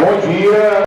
Bom dia.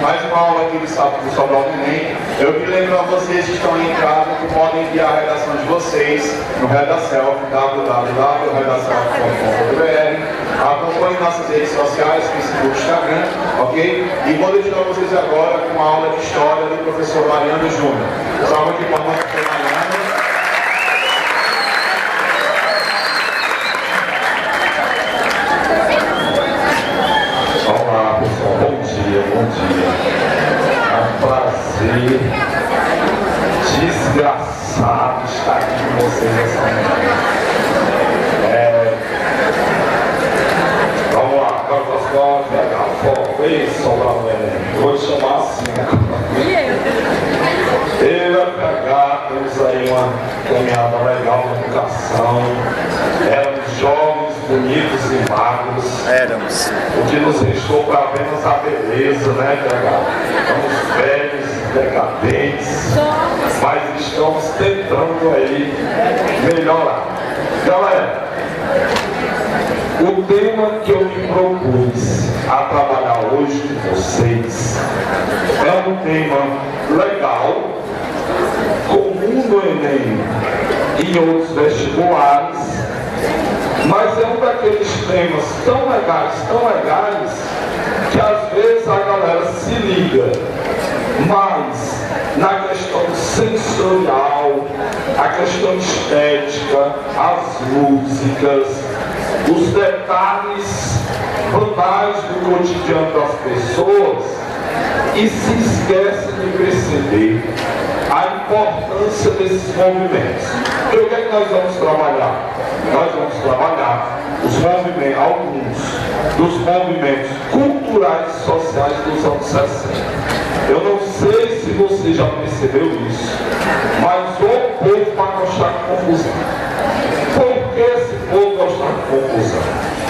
Mais uma aula aqui do Sobral do Enem. Eu queria lembrar vocês que estão em casa que podem enviar a redação de vocês no Redaself, www.redaself.com.br. Acompanhe nossas redes sociais, Facebook, Instagram, ok? E vou deixar vocês agora com uma aula de História do professor Mariano Júnior. Salve de palmas para o professor Mariano. Olá pessoal, bom dia. É um prazer desgraçado estar aqui com vocês essa manhã. Vamos lá, Carlos Costa, isso, Sobral do Enem. Vou te chamar assim, né? Eu e a PH temos aí uma caminhada legal na educação. Éramos jovens, bonitos e magros. Éramos. O que nos restou para apenas a beleza, né, PH? Estamos velhos, decadentes, mas estamos tentando aí melhorar. Galera, o tema que eu me propus a trabalhar hoje com vocês é um tema legal, comum no Enem e em outros vestibulares, Mas é um daqueles temas tão legais, que às vezes a galera se liga mais na questão sensorial, a questão estética, as músicas, os detalhes banais do cotidiano das pessoas e se esquece de perceber a importância desses movimentos. E o que é que nós vamos trabalhar? Nós vamos trabalhar os movimentos, alguns dos movimentos culturais e sociais dos anos 60. Eu não sei se você já percebeu isso, mas o povo vai gostar de confusão. Por que esse povo gosta de confusão?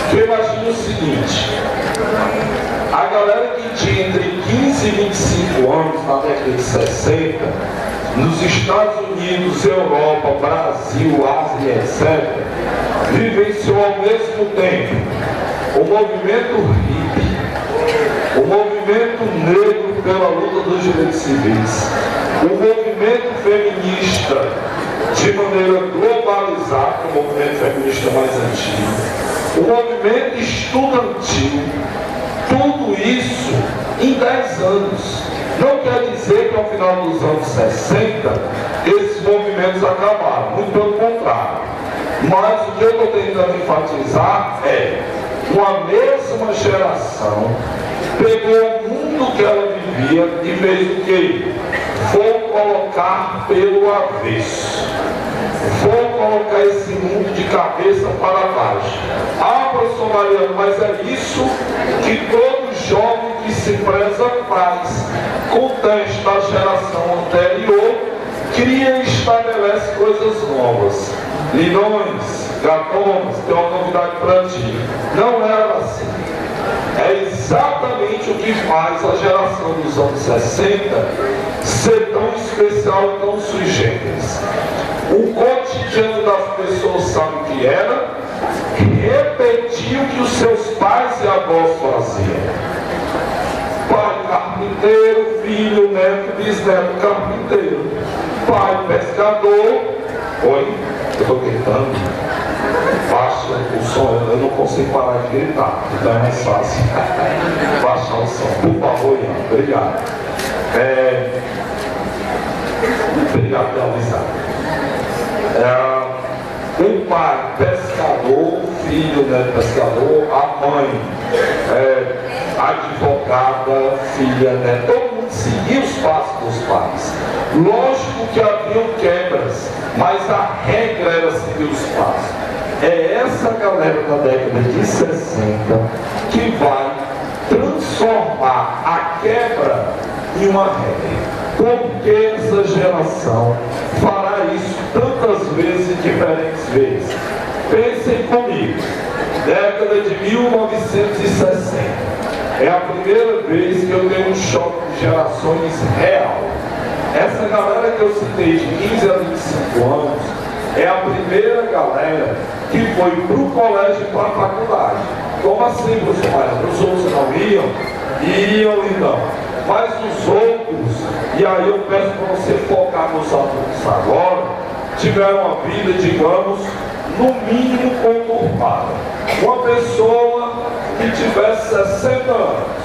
Porque imagine o seguinte: a galera que tinha entre 15 e 25 anos na década de 60, nos Estados Unidos, Europa, Brasil, Ásia, etc., vivenciou ao mesmo tempo o movimento hippie, o movimento negro pela luta dos direitos civis, o movimento feminista de maneira globalizada, o movimento feminista mais antigo, o movimento estudantil, tudo isso em 10 anos. Não quer dizer que ao final dos anos 60 esses movimentos acabaram, muito pelo contrário. Mas o que eu estou tentando enfatizar é uma mesma geração pegou o mundo que ela vivia e fez o quê? Vou colocar pelo avesso. Vou colocar esse mundo de cabeça para baixo. Ah, professor Mariano, mas é isso que todo jovem que se preza faz. Contesta a geração anterior, cria e estabelece coisas novas. Linões, gatonas, tem uma novidade para ti. Não era assim. É exatamente o que faz a geração dos anos 60 ser tão especial e tão sui generis. O cotidiano das pessoas sabe o que era, repetir o que os seus pais e avós faziam. Pai carpinteiro, filho, neto, bisneto carpinteiro. Pai pescador. Oi, eu estou gritando. Baixa o som, eu não consigo parar de gritar, então é mais fácil. Baixar o som, por favor, Ian. Obrigado. Obrigado pela avisar. O pai pescador, o filho, né, pescador, a mãe advogada, filha, né, todo mundo seguia os passos dos pais. Lógico que haviam quebras, mas a regra era seguir os passos. É essa galera da década de 60 que vai transformar a quebra em uma regra. Porque essa geração fará isso tantas vezes e diferentes vezes. Pensem comigo, década de 1960. É a primeira vez que eu tenho um choque de gerações real. Essa galera que eu citei de 15 a 25 anos é a primeira galera que foi para o colégio e para a faculdade. Como assim, professor Mariano? Os outros não iam? Iam então. Mas os outros, e aí eu peço para você focar nos alunos agora, tiveram uma vida, digamos, no mínimo conturbada. Uma pessoa que tivesse 60 anos,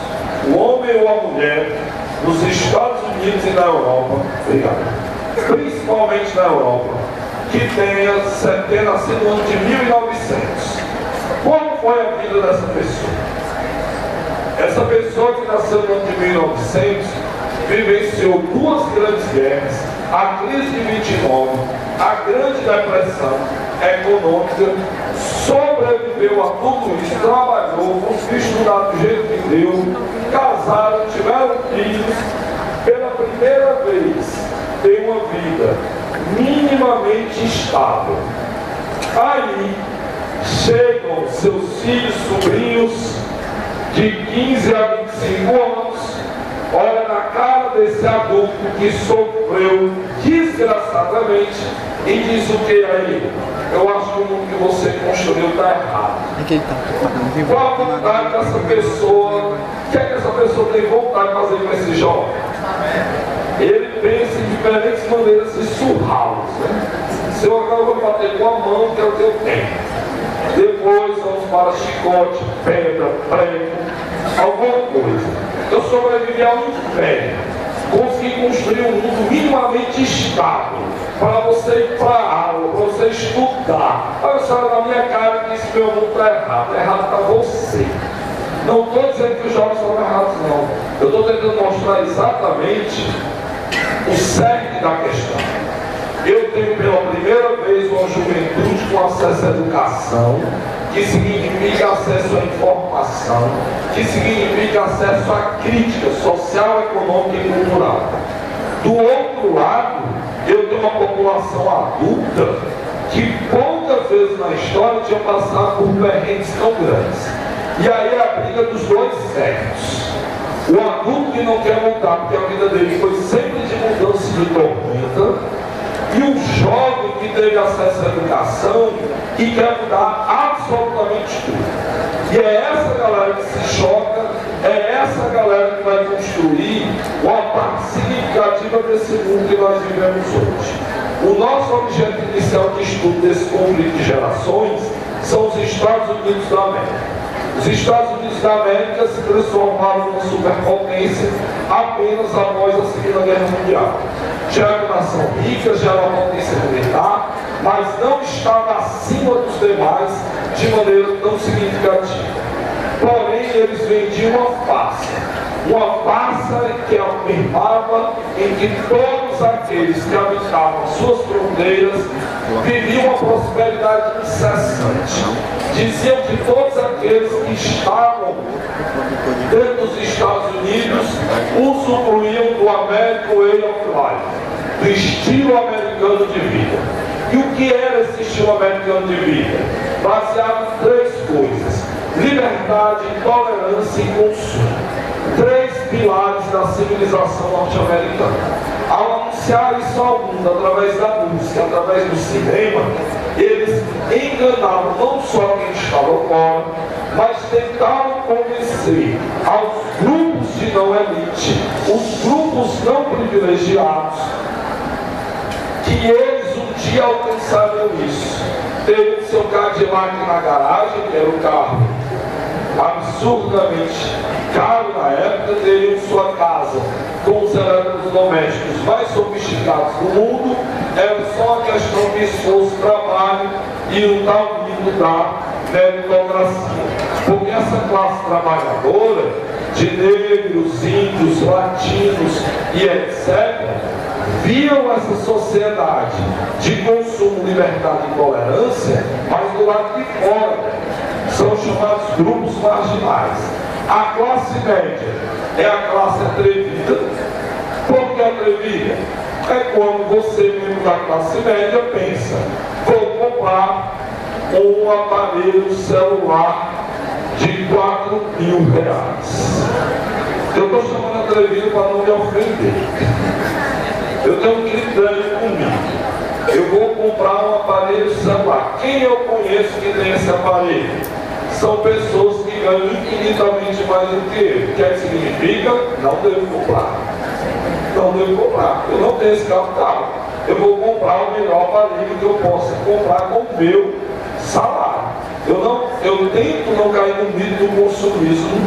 o homem ou a mulher, nos Estados Unidos e na Europa, principalmente na Europa, que tenha nascido no ano de 1900. Como foi a vida dessa pessoa? Essa pessoa que nasceu no ano de 1900 vivenciou duas grandes guerras, a crise de 29, a grande depressão econômica, sobreviveu a tudo isso, trabalhou, conseguiu estudar do jeito que deu, casaram, tiveram filhos, pela primeira vez tem uma vida minimamente estável. Aí chegam seus filhos, sobrinhos de 15 a 25 anos, olha na cara desse adulto que sofreu desgraçadamente e diz o que aí? Eu acho que o mundo que você construiu está errado. Qual a vontade dessa pessoa? O que é que essa pessoa tem vontade de fazer com esse jovem? Ele pensa em diferentes maneiras de surrá-los, né? Se eu agora vou bater com a mão, que é o que eu tenho. Depois para chicote, pedra, prego, alguma coisa. Eu sobrevivi ao inferno. Consegui construir um mundo minimamente estável para você ir para a aula, para você estudar. Olha só na minha cara e disse que meu mundo está errado. Errado está você. Não estou dizendo que os jovens são errados, não. Eu estou tentando mostrar exatamente o cerne da questão. Eu tenho pela primeira vez uma juventude com acesso à educação, que significa acesso à informação, que significa acesso à crítica social, econômica e cultural. Do outro lado, eu tenho uma população adulta que poucas vezes na história tinha passado por perrengues tão grandes. E aí é a briga dos dois sexos. O adulto que não quer mudar, porque a vida dele foi sempre de mudança e de tormenta, e o jovem que teve acesso à educação e quer mudar absolutamente tudo. E é essa galera que se choca, é essa galera que vai construir uma parte significativa desse mundo que nós vivemos hoje. O nosso objeto inicial de estudo desse conflito de gerações são os Estados Unidos da América. Os Estados Unidos da América se transformaram numa superpotência apenas após a Segunda Guerra Mundial. Já era uma nação rica, já era uma potência militar, mas não estava acima dos demais de maneira tão significativa. Porém, eles vendiam uma farsa que afirmava em que todos aqueles que habitavam suas fronteiras viviam uma prosperidade incessante. Diziam que todos aqueles que estavam dentro dos Estados Unidos usufruíam do American Way of Life, do estilo americano de vida. E o que era esse estilo americano de vida? Baseado em três coisas: liberdade, tolerância e consumo. Três pilares da civilização norte-americana. Ao anunciar isso ao mundo através da música, através do cinema, eles enganavam não só quem estava fora, mas tentavam convencer aos grupos de não elite, os grupos não privilegiados, que eles um dia alcançariam isso. Teve o seu Cadillac na garagem, que era um carro absurdamente caro na época, teriam sua casa com os eletrodomésticos mais sofisticados do mundo. Era só uma questão de esforço, trabalho e um tal vindo da meritocracia. Porque essa classe trabalhadora de negros, índios, latinos e etc., viam essa sociedade de consumo, liberdade e tolerância, mas do lado de fora. São chamados grupos marginais. A classe média é a classe atrevida. Por que atrevida? É quando você, membro da classe média, pensa: vou comprar um aparelho celular de R$4.000. Eu estou chamando atrevido para não me ofender. Eu tenho um critério comigo. Eu vou comprar um aparelho celular. Quem eu conheço que tem esse aparelho? São pessoas que ganham infinitamente mais do que eu. O que é que significa? Não devo comprar. Não devo comprar. Eu não tenho esse capital. Eu vou comprar o melhor aparelho que eu possa comprar com o meu salário. Eu tento não cair no mito do consumismo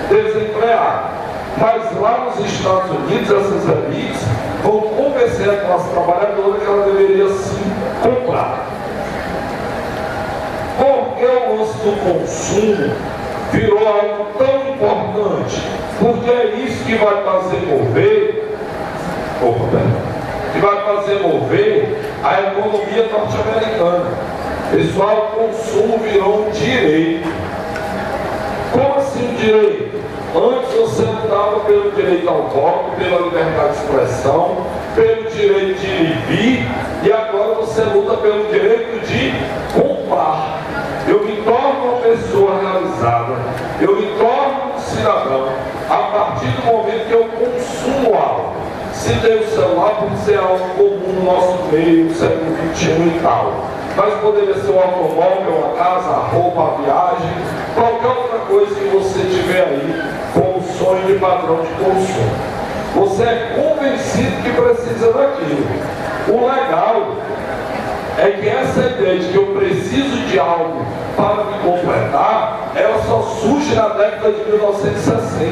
desenfreado. Mas lá nos Estados Unidos, essas elites vão convencer a classe trabalhadora que ela deveria sim comprar. Por que o lance do consumo virou algo tão importante? Porque é isso que vai fazer mover, a economia norte-americana. Pessoal, o consumo virou um direito. Como assim um direito? Antes você lutava pelo direito ao voto, pela liberdade de expressão, pelo direito de ir e vir, e agora você luta pelo direito de comprar. Eu me torno uma pessoa realizada, eu me torno um cidadão a partir do momento que eu consumo algo. Se tem o celular, pode ser algo comum no nosso meio, no século XXI e tal. Mas poderia ser um automóvel, uma casa, a roupa, a viagem, qualquer outra coisa que você tiver aí como sonho de padrão de consumo. Você é convencido que precisa daquilo. O legal é que essa ideia de que eu preciso de de algo para me completar, ela só surge na década de 1960.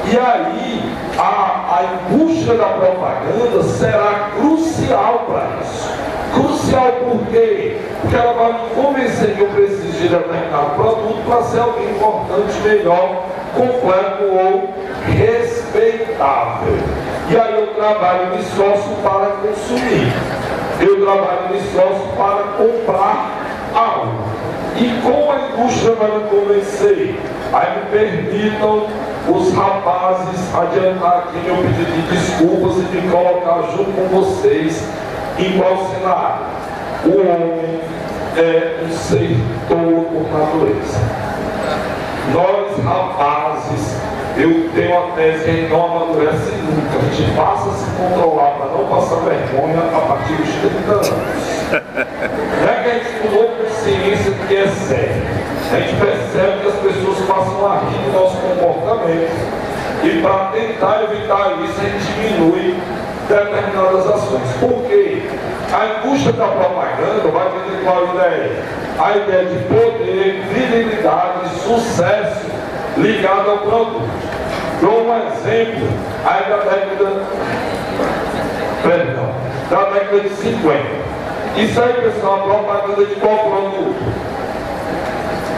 E aí, a indústria da propaganda será crucial para isso. Crucial por quê? Porque ela vai me convencer que eu preciso de determinado produto para ser alguém importante, melhor, completo ou respeitável. E aí eu trabalho me esforço para consumir. Eu trabalho me esforço para comprar algo. E como a indústria vai me convencer? Aí me permitam os rapazes adiantar aqui meu pedido de desculpas e me colocar junto com vocês em qual cenário? O homem é um ser tolo por natureza. Nós, rapazes, eu tenho a tese que a gente não amadurece nunca. A gente passa a se controlar para não passar vergonha a partir dos 30 anos. Não é que a gente tomou consciência do que é sério. A gente percebe que as pessoas passam a rir do nosso comportamento. E para tentar evitar isso, a gente diminui determinadas ações. Por quê? A indústria da propaganda vai ter qual ideia? A ideia de poder, fidelidade, sucesso ligado ao produto. Dou um exemplo aí da década de 50. Isso aí, pessoal, a propaganda de qual produto?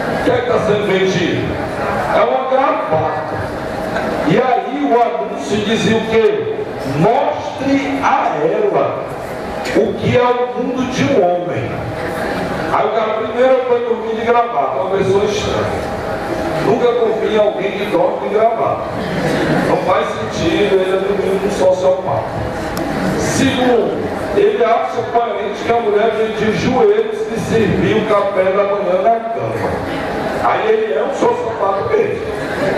O que é que está sendo vendido? É uma gravata. E aí o anúncio dizia o quê? Mostre a ela o que é o mundo de um homem. Aí o cara primeiro foi dormir de gravata, uma pessoa estranha. Nunca confie em alguém que dorme de gravata. Não faz sentido, ele é dormindo com um sociopata. Segundo, ele acha coerente que a mulher vem de joelhos e servir o café da manhã na cama. Aí ele é um sociopata mesmo.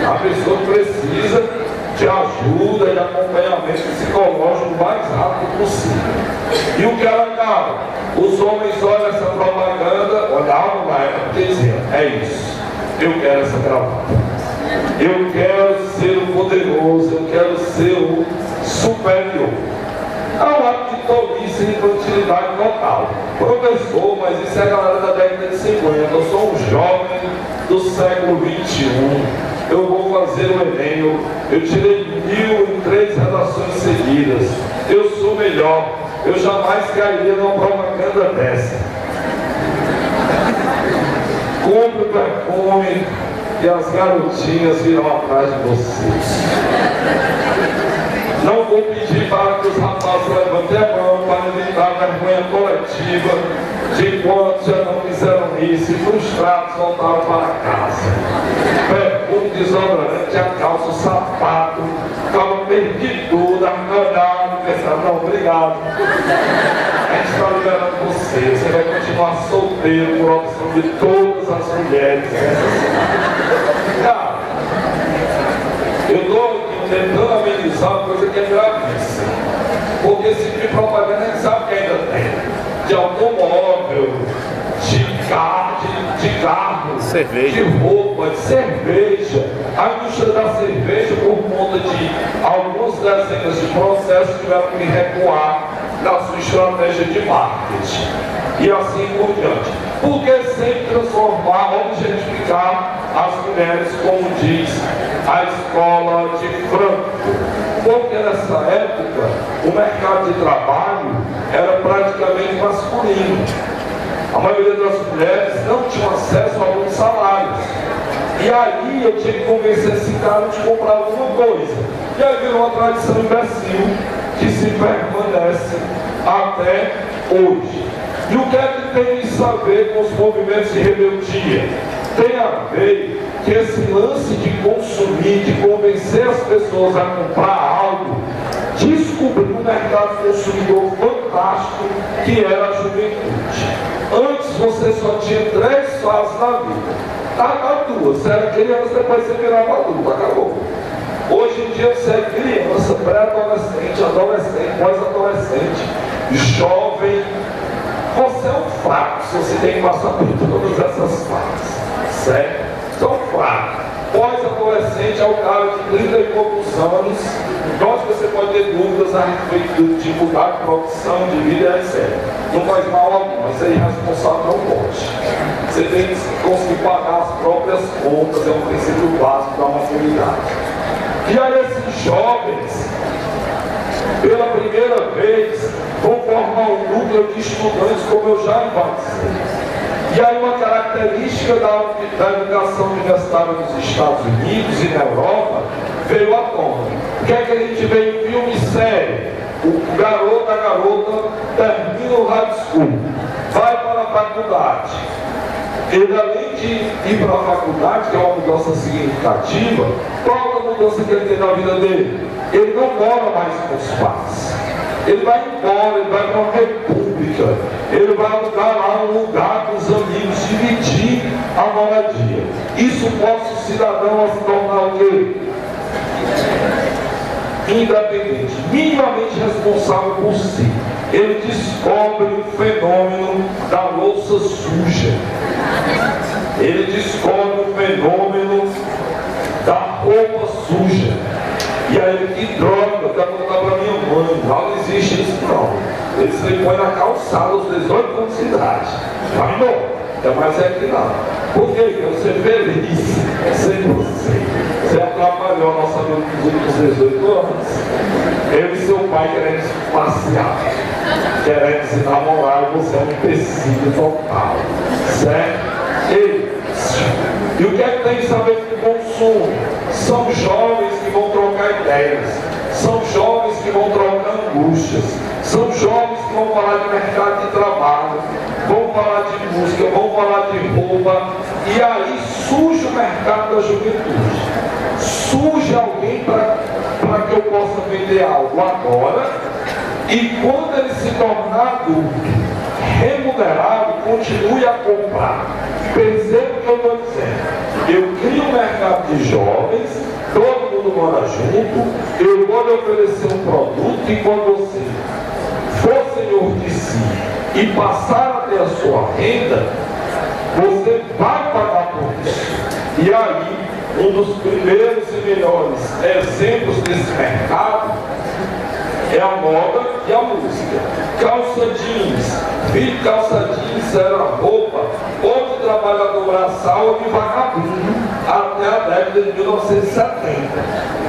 A pessoa precisa de ajuda e acompanhamento psicológico o mais rápido possível. E o que era caro? Os homens olham essa propaganda, olhavam na época e diziam, é isso, eu quero essa gravata. Eu quero ser o poderoso, eu quero ser o superior. É um ato de tolice e infantilidade total. Professor, mas isso é a galera da década de 50. Eu sou um jovem do século 21. Eu vou fazer o Enem. Eu tirei 1000 em 3 redações seguidas. Eu sou melhor. Eu jamais cairia numa propaganda dessa. Compre o perfume e as garotinhas virão atrás de vocês. Não vou pedir para que os rapazes levantem a mão para evitar a vergonha coletiva de quantos já não fizeram isso e frustrados voltaram para casa. Perfume, desodorante, a calça, o sapato, ficava perdido tudo, arranhado, pensando, não, obrigado. A gente está liberando você, você vai continuar solteiro por opção de todas as mulheres. Cara, eu estou tentando amenizar uma coisa que é gravíssima. Porque esse tipo de propaganda a gente sabe que ainda tem. De automóvel, de carro, cerveja, de roupa, de cerveja. A indústria da cerveja, por conta de algumas dezenas de processos, tiveram que recuar na sua estratégia de marketing. E assim por diante. Por que sempre transformar, objetificar as mulheres, como diz a escola de Frankfurt? Porque nessa época o mercado de trabalho era praticamente masculino. A maioria das mulheres não tinha acesso a alguns salários. E aí eu tinha que convencer esse cara de comprar alguma coisa. E aí virou uma tradição imbecil que se permanece até hoje. E o que é que tem isso a ver com os movimentos de rebeldia? Tem a ver que esse lance de consumir, de convencer as pessoas a comprar algo, descobriu um mercado consumidor fantástico que era a juventude. Antes você só tinha 3 fases na vida. Tá 2, você era criança, depois você virava adulto, acabou. Hoje em dia você é criança, pré-adolescente, adolescente, pós-adolescente, jovem. Você é um fraco se você tem que passar por todas essas fases, certo? Então, fraco. Pós-adolescente é o cara de 30 e poucos anos. Nós você pode ter dúvidas a respeito de dificuldade de profissão, de vida, etc. não faz mal algum, mas ser irresponsável não pode. Você tem que conseguir pagar as próprias contas, é um princípio básico da maturidade. E aí esses jovens, pela primeira vez, vão formar um núcleo de estudantes, como eu já enfatizei. E aí uma característica da educação universitária nos Estados Unidos e na Europa veio à tona. O que é que a gente vê em filme sério? O garoto, a garota termina o high school, vai para a faculdade. Ele, além de ir para a faculdade, que é uma mudança significativa, qual é a mudança que ele tem na vida dele? Ele não mora mais com os pais. Ele vai embora, ele vai para uma república, ele vai alugar lá um lugar com os amigos, dividir a moradia. Isso força o cidadão a se tornar o quê? Independente, minimamente responsável por si. Ele descobre o fenômeno da louça suja. Ele descobre o fenômeno da roupa suja. E aí, que droga, eu quero contar para minha mãe. Não existe isso, não. Ele se põe na calçada aos 18 anos de idade. Vai embora. É mais é que não. Por quê? Eu ser feliz sem você. Você atrapalhou a nossa vida nos últimos 18 anos. Eu e seu pai queremos passear, queremos se namorar, e você é um empecilho total. Certo? E o que é que tem que saber com o consumo? São jovens que vão trocar ideias, são jovens que vão trocar angústias, são jovens que vão falar de mercado de trabalho, vão falar de música, vão falar de roupa, e aí surge o mercado da juventude. Surge alguém para que eu possa vender algo agora, e quando ele se tornar adulto, remunerado, continue a comprar. Perceba o que eu estou dizendo. Eu crio um mercado de jovens, todo mundo mora junto, eu vou lhe oferecer um produto e quando você for senhor de si e passar a ter a sua renda, você vai pagar por isso. E aí, um dos primeiros e melhores exemplos desse mercado é a moda e a música. Calça jeans. Vi calça jeans era roupa ou de trabalhador braçal ou de vagabundo até a década de 1970.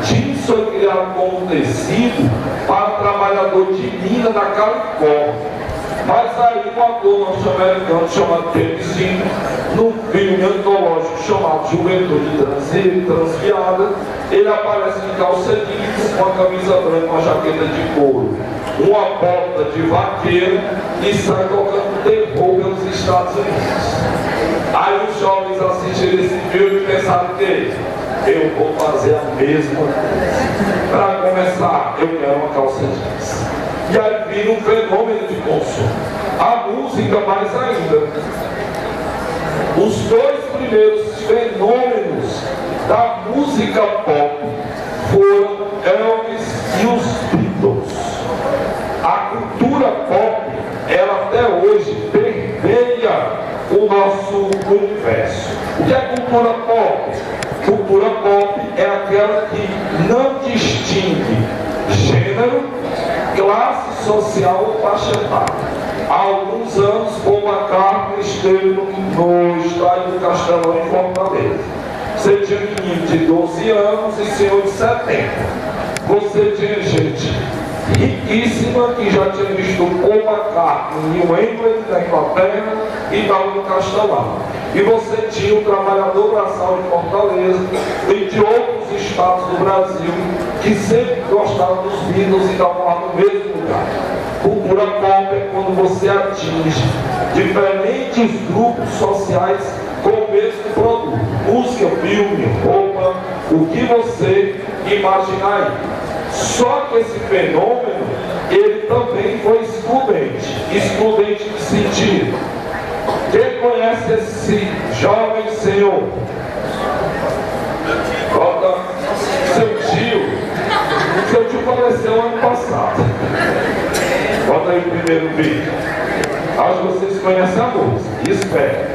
Jeans foi criado como tecido para trabalhador de mina da Califórnia. Mas aí um ator norte-americano chamado James Dean, num filme antológico chamado Juventude Transviada, ele aparece em calça jeans, uma camisa branca, uma jaqueta de couro, uma bota de vaqueiro e sai tocando terror pelos Estados Unidos. Aí os jovens assistem esse filme e pensaram que eu vou fazer a mesma coisa. Para começar, eu quero uma calça jeans. E aí vira um fenômeno de consumo. A música mais ainda. Os dois primeiros fenômenos da música pop foram Elvis e os Beatles. A cultura pop, ela até hoje permeia o nosso universo. O que é cultura pop? Cultura pop é aquela que não distingue gênero, classe social ou faixa etária. Há alguns anos, Paul McCartney esteve no estádio do Castelão em Fortaleza. Você tinha menino de 12 anos e senhor de 70. Você tinha gente riquíssima que já tinha visto Paul McCartney em Wembley, da Inglaterra, e estava no Castelão. E você tinha o trabalhador braçal de Fortaleza e de outros estados do Brasil que sempre gostavam dos Beatles e estavam lá no mesmo lugar. Cultura pop é quando você atinge diferentes grupos sociais com o mesmo produto. Música, filme, roupa, o que você imaginar aí. Só que esse fenômeno, ele também foi excludente. Excludente de sentido. Quem conhece esse jovem senhor? Bota seu tio. Seu tio faleceu ano passado. Bota aí o primeiro vídeo. Acho que vocês conhecem a música. Espera.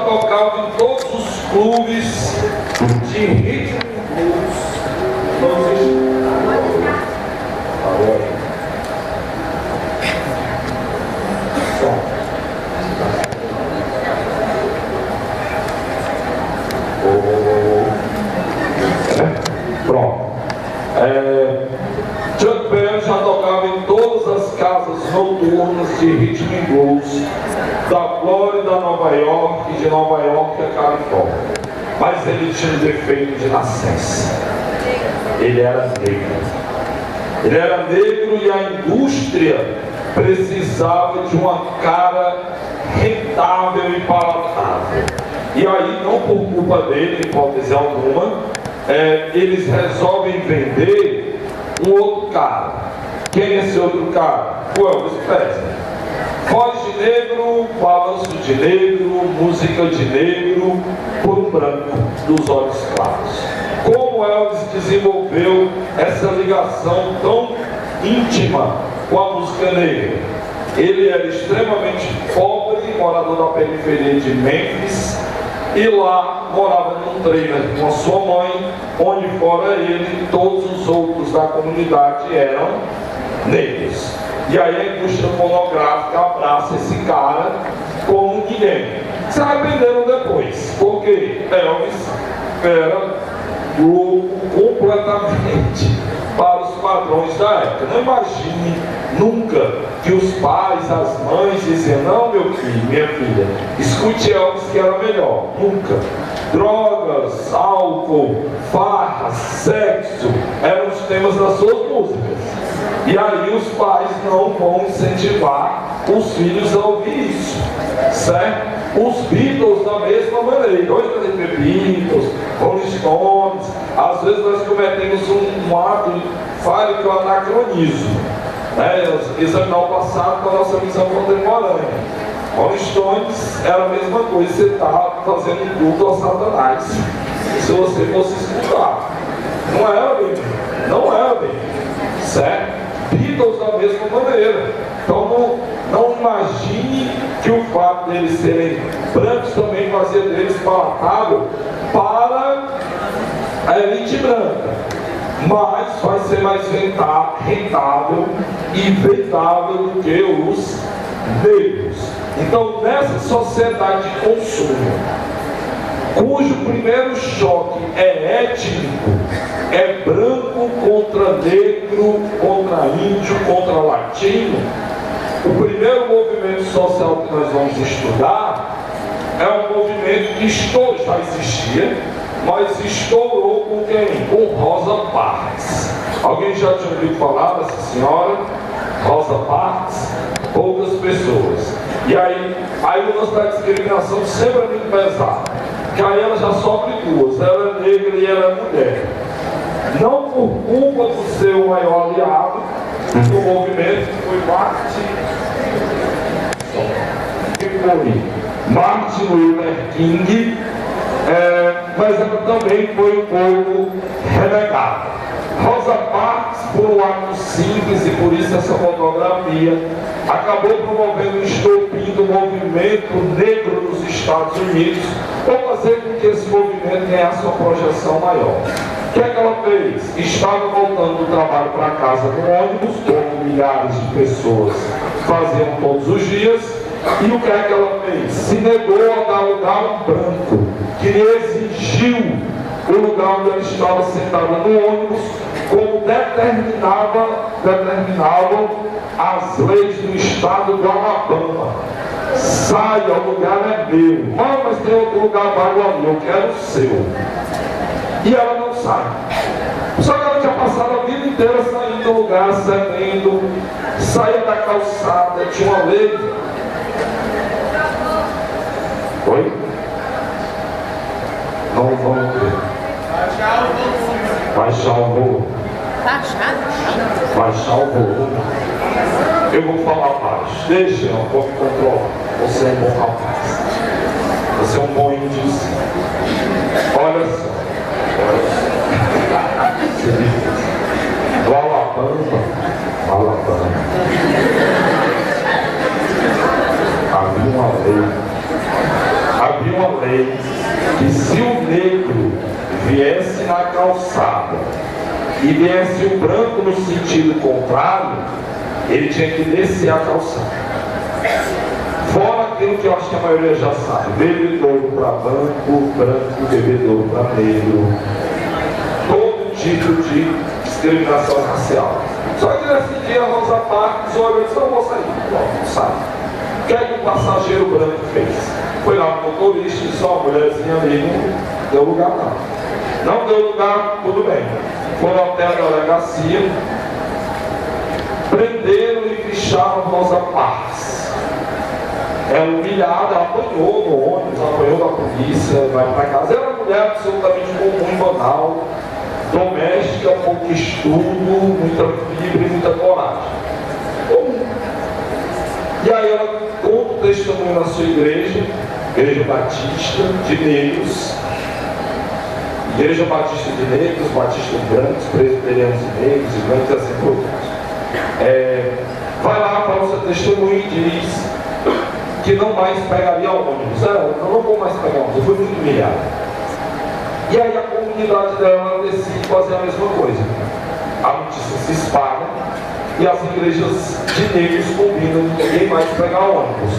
tocava em todos os clubes de ritmo e blues. Pronto. Chuck Berry já tocava em todas as casas noturnas de rhythm and blues da Flórida a Nova York e de Nova York a Califórnia. Mas ele tinha um defeito de nascença. Ele era negro. Ele era negro e a indústria precisava de uma cara rentável e palatável. E aí, não por culpa dele, em hipótese alguma, eles resolvem vender um outro cara. Quem é esse outro cara? O Elvis Presley. Voz de negro, balanço de negro, música de negro, por um branco, dos olhos claros. Como Elvis desenvolveu essa ligação tão íntima com a música negra? Ele era extremamente pobre, morador da periferia de Memphis, e lá morava num trailer com a sua mãe, onde fora ele, todos os outros da comunidade eram negros. E aí a indústria fonográfica abraça esse cara como ninguém. Se arrependeram depois, porque Elvis era louco completamente para os padrões da época. Não imagine nunca que os pais, as mães diziam: não, meu filho, minha filha, escute Elvis que era melhor. Nunca. Drogas, álcool, farra, sexo eram os temas das suas músicas. E aí os pais não vão incentivar os filhos a ouvir isso, certo? Os Beatles da mesma maneira. Hoje nós temos Beatles, Rolling Stones. Às vezes nós cometemos um ato falho que é o anacronismo, né? Examinar o passado com a nossa visão contemporânea. Rolling Stones era a mesma coisa, você está fazendo um culto ao Satanás, se você fosse escutar. Não era bem, não era bem, certo? Beatles da mesma maneira. Então não imagine que o fato deles serem brancos também fazia deles palatável para a elite branca, mas vai ser mais rentável e vendável do que os negros. Então, nessa sociedade de consumo, cujo primeiro choque é étnico, é branco contra negro, contra índio, contra latino, o primeiro movimento social que nós vamos estudar é um movimento que já existia, mas estourou com quem? Com Rosa Parks. Alguém já tinha ouvido falar dessa senhora? Rosa Parks? Poucas pessoas. E aí o lance da discriminação sempre é muito pesado. Que aí ela já sofre duas, ela é negra e ela é mulher. Não por culpa do seu maior aliado do movimento, que foi Martin Luther King, mas ela também foi um pouco renegada. Rosa Parks, por um ato simples, e por isso essa fotografia, acabou promovendo o estopim do movimento negro nos Estados Unidos, para fazer com que esse movimento ganhasse uma projeção maior. O que é que ela fez? Estava voltando do trabalho para casa no ônibus, como milhares de pessoas faziam todos os dias, e o que é que ela fez? Se negou a dar lugar a um branco, que lhe exigiu o lugar onde ela estava sentada no ônibus, como determinavam as leis do estado do Alabama. Saia, o lugar é meu. Mas tem outro lugar vago ali, eu quero o seu. E ela não sai. Só que ela tinha passado a vida inteira saindo do lugar, cedendo, saía da calçada, tinha uma lei. Oi? Não vão ver. Baixar o volume. Baixar o volume. Eu vou falar baixo. Deixa, eu vou me controlar. Você é um bom rapaz. Você é um bom índice. Olha só. Alabama. Havia uma lei lei que se o negro viesse na calçada e viesse o branco no sentido contrário, ele tinha que descer a calçada. Fora aquilo que eu acho que a maioria já sabe: bebedouro para branco, branco, bebedouro para negro, todo tipo de discriminação racial. Só que nesse dia a Rosa Parks olhou e disse: não vou sair. Não sai. O que é que o passageiro branco fez? Foi lá no motorista e disse: ó, a mulherzinha ali não deu lugar não. Não deu lugar, tudo bem. Foram até a delegacia, prenderam e ficharam Rosa Parks. Ela humilhada, ela apanhou no ônibus, apanhou da polícia, vai para casa. Era uma mulher absolutamente comum, banal, doméstica, pouco estudo, muita fibra e muita coragem. Comum. E aí ela conta o testemunho na sua igreja, Igreja Batista de Negros, Igreja Batista de Negros, Batista de Brancos, Presbiterianos de Negros e Brancos, assim por diante. Vai lá para o seu testemunho e diz que não mais pegaria ônibus. Eu não vou mais pegar ônibus, eu fui muito humilhado. E aí a comunidade dela decide fazer a mesma coisa. A notícia se espalha e as igrejas de negros combinam ninguém mais pegar ônibus.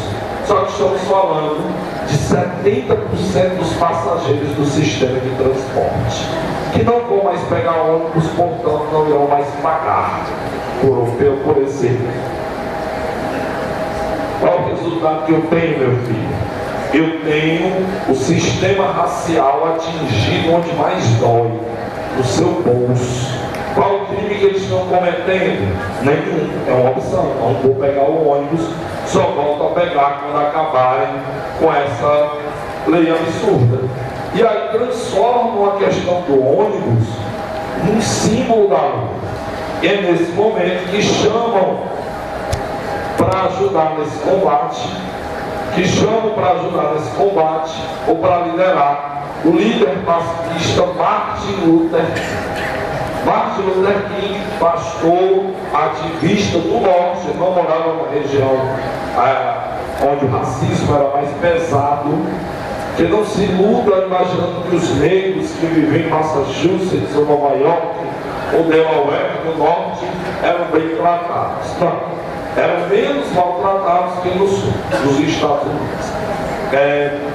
Só que estamos falando de 70% dos passageiros do sistema de transporte que não vão mais pegar ônibus, portanto não irão mais pagar por esse serviço. Qual o resultado que eu tenho, meu filho? Eu tenho o sistema racial atingido onde mais dói, no seu bolso. Qual o crime que eles estão cometendo? Nenhum. É uma opção. Não vou pegar o ônibus, só volto a pegar quando acabarem com essa lei absurda. E aí transformam a questão do ônibus num símbolo da luta. E é nesse momento que chamam para ajudar nesse combate, ou para liderar o líder pacifista Martin Luther King, pastor, ativista do norte. Não morava numa região onde o racismo era mais pesado. Que não se iluda imaginando que os negros que vivem em Massachusetts ou Nova York ou Delaware do norte eram bem tratados. Não. Eram menos maltratados que no sul, nos Estados Unidos.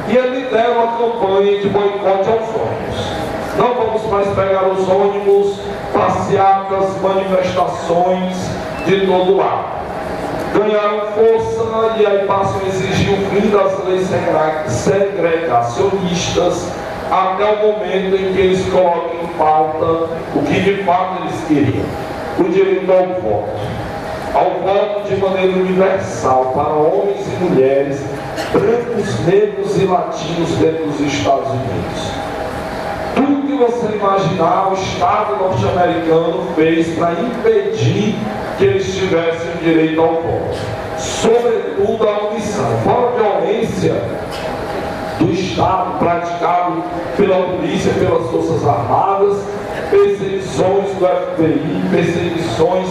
E ele lidera uma campanha de boicote aos ônibus. Não vamos mais pegar os ônibus, passeatas, manifestações de todo lado. Ganharam força e aí passam a exigir o fim das leis segregacionistas até o momento em que eles colocam em pauta o que de fato eles queriam: o direito ao voto de maneira universal para homens e mulheres, brancos, negros e latinos dentro dos Estados Unidos. Tudo que você imaginar, o Estado norte-americano fez para impedir que eles tivessem direito ao voto. Sobretudo a omissão. Fora a violência do Estado praticado pela polícia, pelas forças armadas, perseguições do FBI, perseguições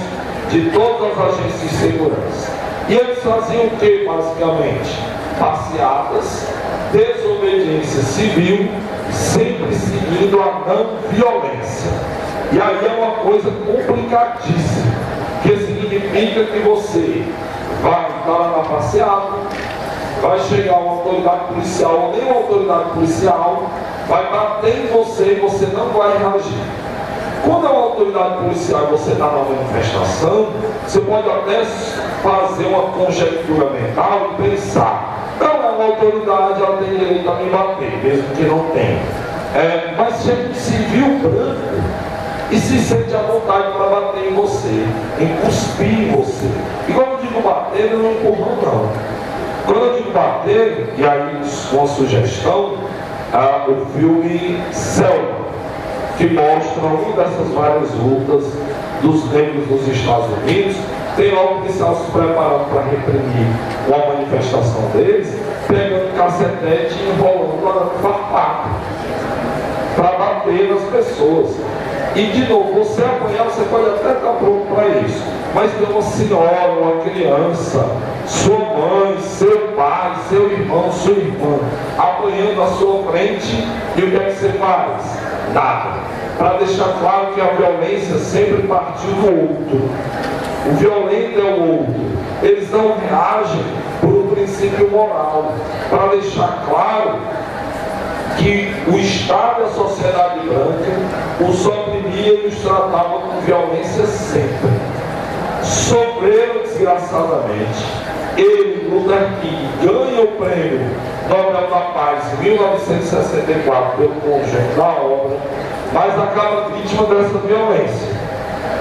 de todas as agências de segurança. E eles faziam o que, basicamente? Passeatas, desobediência civil, sempre seguindo a não violência. E aí é uma coisa complicadíssima, que significa que você vai estar na passeata, vai chegar uma autoridade policial ou nem uma autoridade policial, vai bater em você e você não vai reagir. Quando é uma autoridade policial e você está na manifestação, você pode até fazer uma conjectura mental e pensar: não, é uma autoridade, ela tem direito a me bater, mesmo que não tenha. Mas chega um civil branco e se sente à vontade para bater em você, em cuspir em você. E quando eu digo bater, não é empurrão não. Quando eu digo bater, e aí uma sugestão, o filme Selma, que mostra uma dessas várias lutas dos negros nos Estados Unidos. Tem lá o policial se preparando para reprimir uma manifestação deles, pegando cacetete e enrolando farpapo para bater nas pessoas. E de novo, você apanhar, você pode até estar pronto para isso, mas tem uma senhora, uma criança, sua mãe, seu pai, seu irmão, sua irmã, apanhando à sua frente, e o que é que você faz? Nada. Para deixar claro que a violência sempre partiu do outro. O violento é o outro. Eles não reagem por um princípio moral. Para deixar claro que o Estado e a sociedade branca os oprimia e os tratava com violência sempre. Sofreram desgraçadamente. Ele, Luther King, ganha o prêmio Nobel da Paz em 1964 pelo conjunto da obra, mas acaba vítima dessa violência.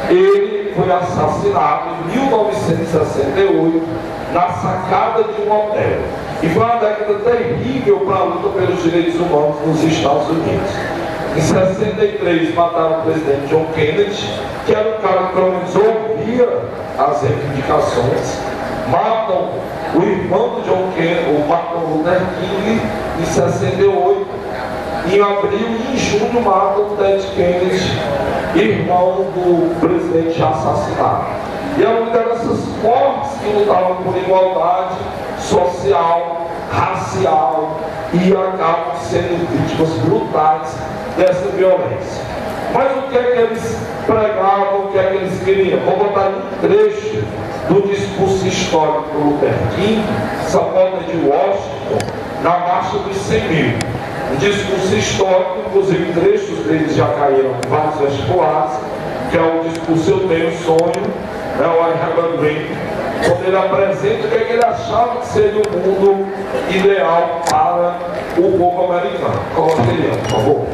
Ele foi assassinado em 1968 na sacada de um hotel. E foi uma década terrível para a luta pelos direitos humanos nos Estados Unidos. Em 63 mataram o presidente John Kennedy, que era um cara que pelo menos ouvia as reivindicações. Matam o irmão do John Kennedy, o Martin Luther King, em 68. Em abril e em junho matam o Ted Kennedy, irmão do presidente assassinado. E é uma dessas fortes que lutavam por igualdade social, racial, e acabam sendo vítimas brutais dessa violência. Mas o que é que eles pregavam, o que é que eles queriam? Vou botar um trecho do discurso histórico do Luther King, essa volta de Washington, na Marcha dos 100 Mil. Um discurso histórico, inclusive trechos deles já caíram em vários vestibulares, que é o discurso Eu Tenho um Sonho, né, o I Have a Dream, quando ele apresenta o que é que ele achava que seria o mundo ideal para o povo americano. Coloque ele, por favor.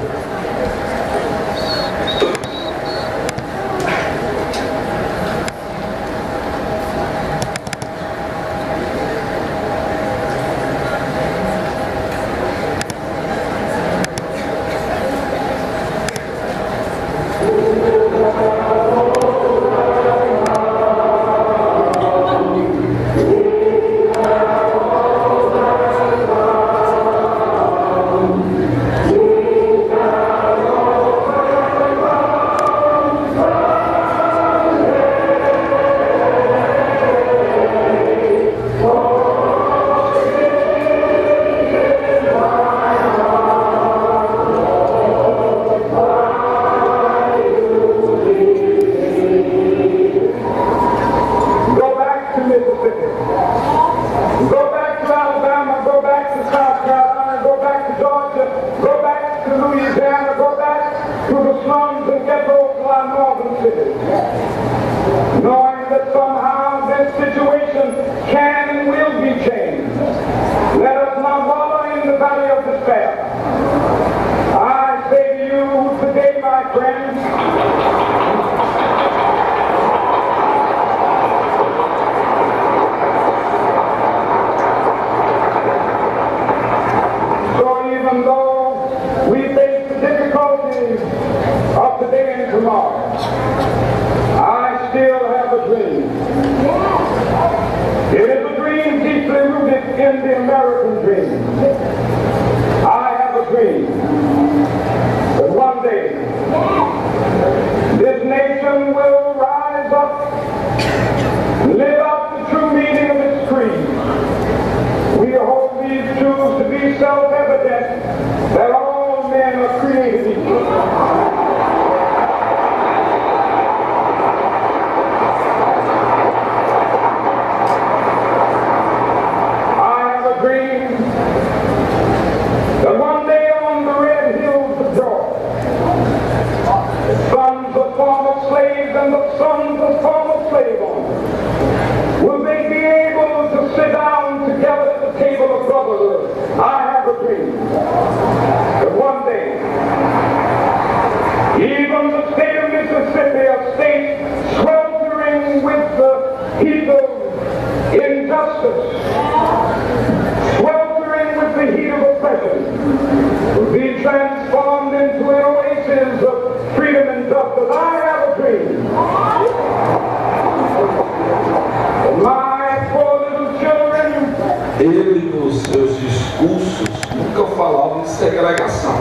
Ele, nos seus discursos, nunca falava em segregação,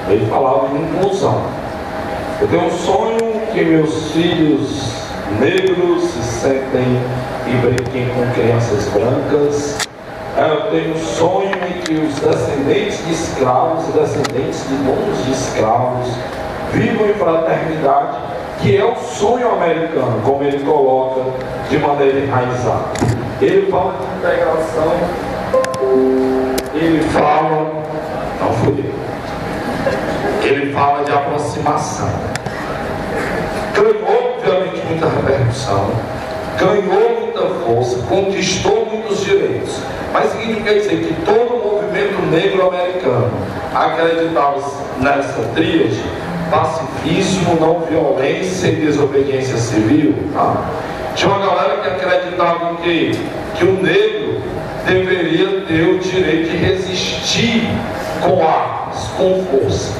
ele falava em inclusão. Eu tenho um sonho que meus filhos negros se sentem e brinquem com crianças brancas, Eu tenho um sonho em que os descendentes de escravos e descendentes de donos de escravos vivam em fraternidade, que é o sonho americano, como ele coloca de maneira enraizada. Ele fala de integração, ele fala, não fui eu, ele fala de aproximação. Ganhou, obviamente, muita repercussão, ganhou muita força, conquistou muitos direitos. Mas significa dizer que todo o movimento negro americano acreditava nessa tríade: pacifismo, não violência e desobediência civil. Tinha uma galera que acreditava em que o negro deveria ter o direito de resistir com armas, com força.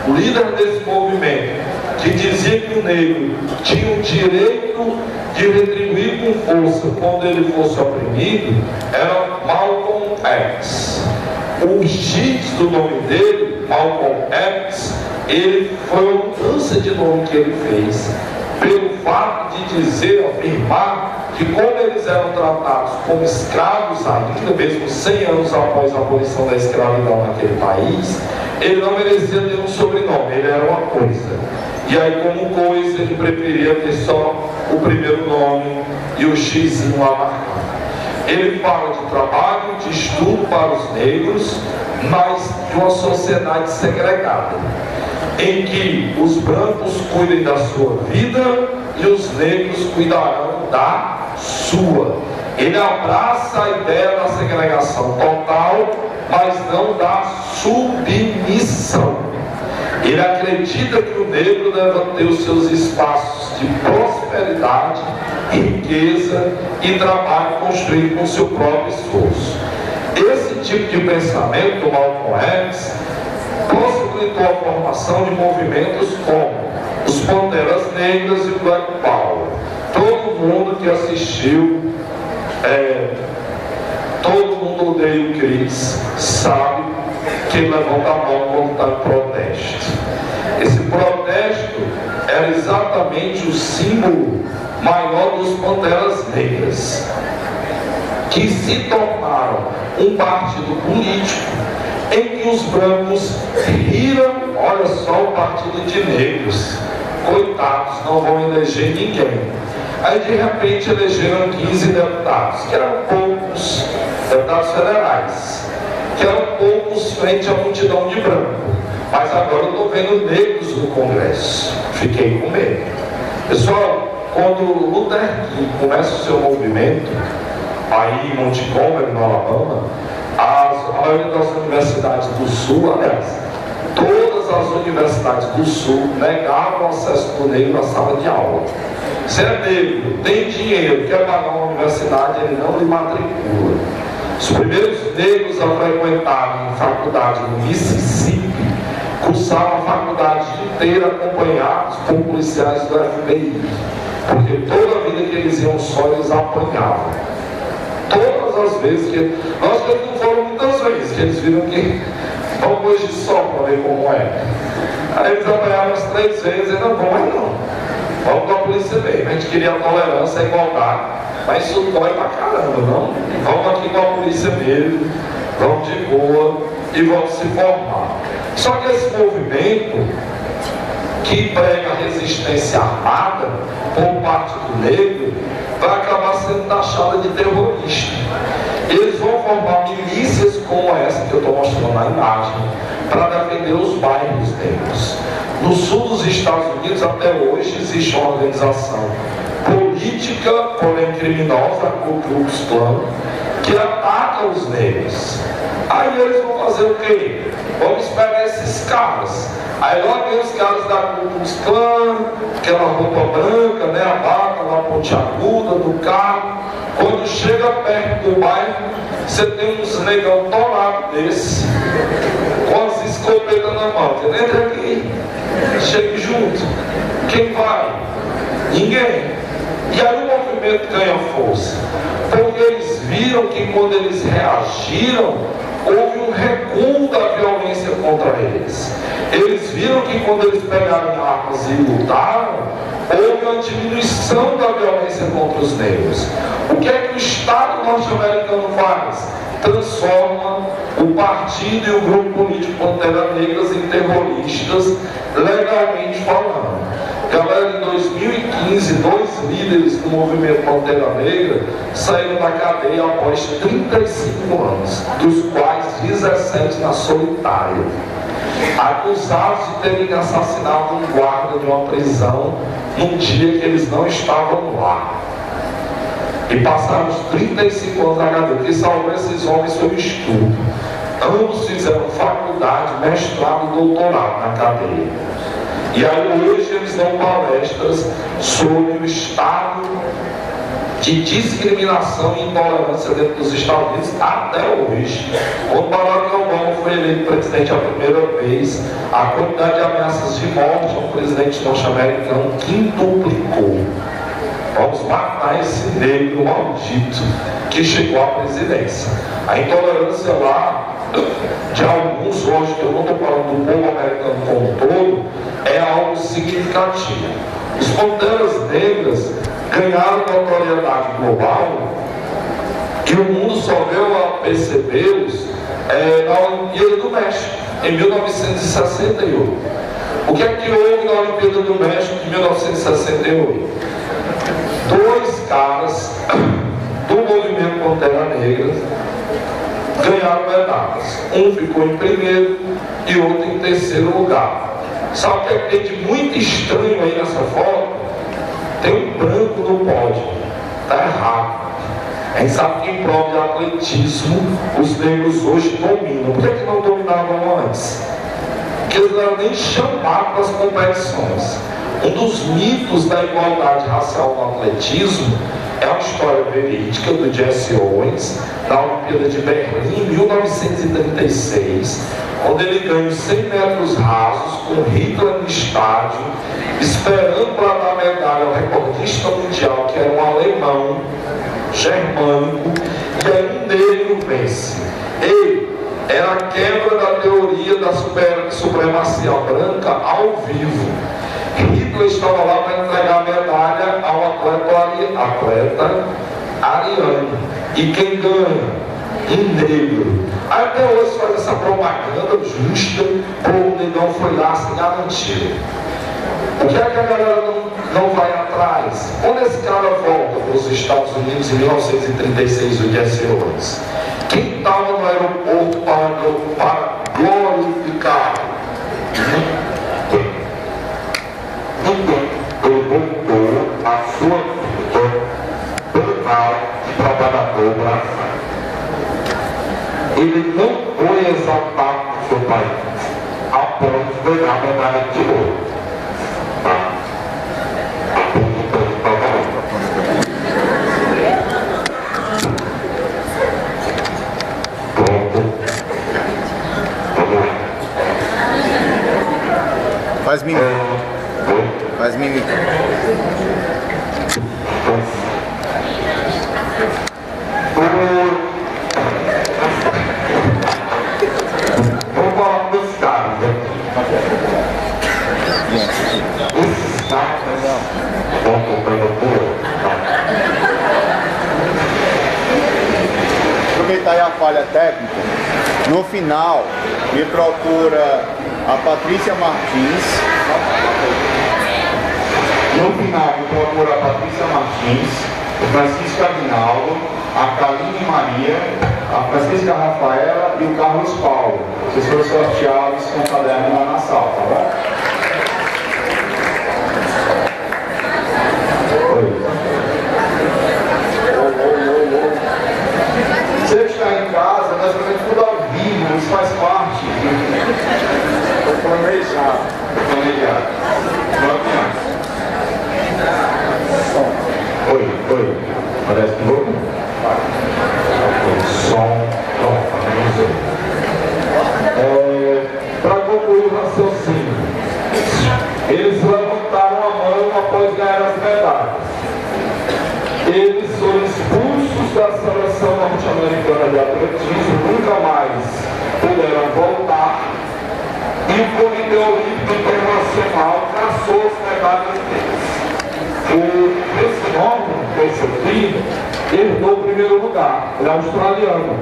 O líder desse movimento, que dizia que o negro tinha o direito de retribuir com força quando ele fosse oprimido, era Malcolm X. O X do nome dele, Malcolm X, ele foi uma mudança de nome que ele fez, pelo fato de dizer, afirmar que como eles eram tratados como escravos ainda, mesmo 100 anos após a abolição da escravidão naquele país, ele não merecia ter um sobrenome, ele era uma coisa. E aí, como coisa, ele preferia ter só o primeiro nome e o xizinho lá marcado. Ele fala de trabalho, de estudo para os negros, mas de uma sociedade segregada, em que os brancos cuidem da sua vida e os negros cuidarão da sua. Ele abraça a ideia da segregação total, mas não da submissão. Ele acredita que o negro deve ter os seus espaços de prosperidade, riqueza e trabalho construído com seu próprio esforço. Esse tipo de pensamento do Malcolm X possibilitou a formação de movimentos como os Panteras Negras e o Black Power. Todo mundo que assistiu Todo Mundo Odeia o Chris sabe que ele levanta a mão quando está em protesto. Esse protesto era exatamente o símbolo maior dos Panteras Negras, que se tornaram um partido político em que os brancos riram: olha só, o partido de negros, coitados, não vão eleger ninguém. Aí de repente elegeram 15 deputados, que eram poucos, deputados federais, que eram poucos frente à multidão de branco. Mas agora eu estou vendo negros no Congresso. Fiquei com medo. Pessoal, quando Luther King começa o seu movimento aí em Montgomery, no Alabama, a maioria das universidades do Sul, aliás, todas as universidades do Sul negavam o acesso do negro à sala de aula. Se é negro, tem dinheiro, quer pagar uma universidade, ele não lhe matricula. Os primeiros negros a frequentarem a faculdade no Mississippi cursaram a faculdade inteira acompanhados por policiais do FBI, porque toda a vida que eles iam só, eles apanhavam. Todas as vezes que... Nós que não foram muitas vezes, que eles viram que vamos hoje só para ver como é. Aí eles apanharam as 3 vezes e não vão mais não. Vamos com a polícia mesmo. A gente queria a tolerância, a igualdade, mas isso dói pra caramba, não? Vamos aqui com a polícia mesmo, vamos de boa e vamos se formar. Só que esse movimento que prega a resistência armada por parte do negro vai acabar sendo taxada de terrorista. Eles vão formar milícias como essa que eu estou mostrando na imagem para defender os bairros negros. No sul dos Estados Unidos até hoje existe uma organização política, porém criminosa, o Ku Klux Klan, que ataca os negros. Aí eles vão fazer o quê? Vamos pegar esses caras. Aí logo vem os caras da Ku Klux Klan, aquela roupa branca, né, a barba lá pontiaguda do carro. Quando chega perto do bairro, você tem uns negão tolados desse, com as escopetas na mão. Você entra aqui, chega junto. Quem vai? Ninguém. E aí o movimento ganha força, porque eles viram que quando eles reagiram houve um recuo da violência contra eles. Eles viram que quando eles pegaram armas e lutaram, houve uma diminuição da violência contra os negros. O que é que o Estado norte-americano faz? Transforma o partido e o grupo político Pantera Negras em terroristas, legalmente falando. Galera, em 2015, 2 líderes do movimento Pantera Negra saíram da cadeia após 35 anos, dos quais 17 na solitária, acusados de terem assassinado um guarda de uma prisão num dia que eles não estavam lá. E passaram os 35 anos na cadeia. O que salvou esses homens foi o estudo. Ambos fizeram faculdade, mestrado, doutorado na cadeia. E aí hoje eles dão palestras sobre o estado de discriminação e intolerância dentro dos Estados Unidos até hoje. Quando Barack Obama foi eleito presidente a primeira vez, a quantidade de ameaças de morte ao presidente norte-americano quintuplicou. Vamos matar esse negro maldito que chegou à presidência. A intolerância lá, de alguns hoje, que eu não estou falando do povo americano como um todo, é algo significativo. Os Panteras Negras ganharam notoriedade global e o mundo só veio a percebê-los na Olimpíada do México, em 1968. O que é que houve na Olimpíada do México de 1968? 2 caras do movimento Pantera Negra ganharam medalhas. Um ficou em primeiro e outro em terceiro lugar. Sabe o que é que tem de muito estranho aí nessa foto? Tem um branco no pódio. Está errado. A gente sabe que em prova de atletismo os negros hoje dominam. Por que não dominavam antes? Porque eles não eram nem chamados para as competições. Um dos mitos da igualdade racial no atletismo é uma história verídica do Jesse Owens, na Olimpíada de Berlim, em 1936, onde ele ganha 100 metros rasos com Hitler no estádio, esperando para dar medalha ao recordista mundial, que era um alemão germânico, e aí um negro vence. Ele era a quebra da teoria da supremacia branca ao vivo. Hitler estava lá para entregar a medalha ao atleta ariano. E quem ganha? Um negro. Aí até hoje faz essa propaganda justa, o negão foi lá se garantir. Por que é que a galera não vai atrás? Quando esse cara volta para os Estados Unidos em 1936, o Jesse Owens, quem estava no aeroporto para glorificar? Ninguém perguntou a sua vida penal de trabalhador brasileiro. Ele não foi exaltado no seu país após ganhar a medalha de ouro. Faz mímica. Faz mímica. Vamos falar dos caras aqui. Esses caras vão comprando por. Aproveitar aí a falha técnica. No final, me procura a Patrícia Martins. No final, me procura a Patrícia Martins, o Francisco Aguinaldo, a Kaline Maria, a Francisca Rafaela e o Carlos Paulo. Vocês foram sorteados com o caderno lá na sala, tá bom? Oi. Você que está em casa, nós vamos tudo ao vivo, isso faz parte. Estou planejado. Oi. Parece que vou. Som. Para concluir o raciocínio, eles levantaram a mão após ganhar as medalhas. Eles foram expulsos da seleção norte-americana de atletismo, nunca mais Comitê Olímpico Internacional traçou as medalhas deles. Esse homem, esse filho, herdou o primeiro lugar, ele é australiano.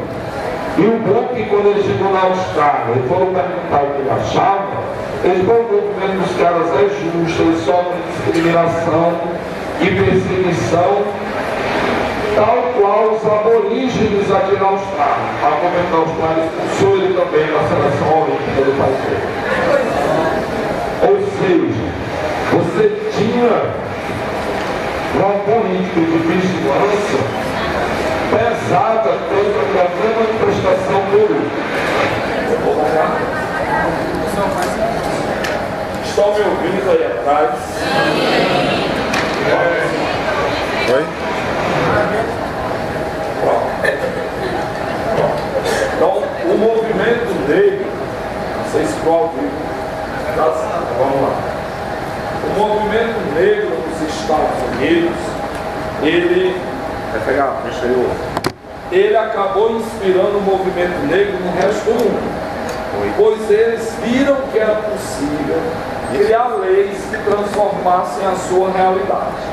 E o bom é que quando ele chegou na Austrália e foram perguntar o que ele achava, ele falou que o movimento dos caras é justo, eles sofrem discriminação e perseguição, tal qual os aborígenes aqui na Austrália. A governo da Austrália expulsou ele também da seleção olímpica do país dele. Ou seja, você tinha uma política de vigilância pesada contra qualquer manifestação política. Estão me ouvindo aí atrás? Oi? Então, o movimento negro, vocês podem, vamos lá. O movimento negro nos Estados Unidos, ele vai pegar, deixa eu. Ele acabou inspirando o movimento negro no resto do mundo, pois eles viram que era possível criar leis que transformassem a sua realidade.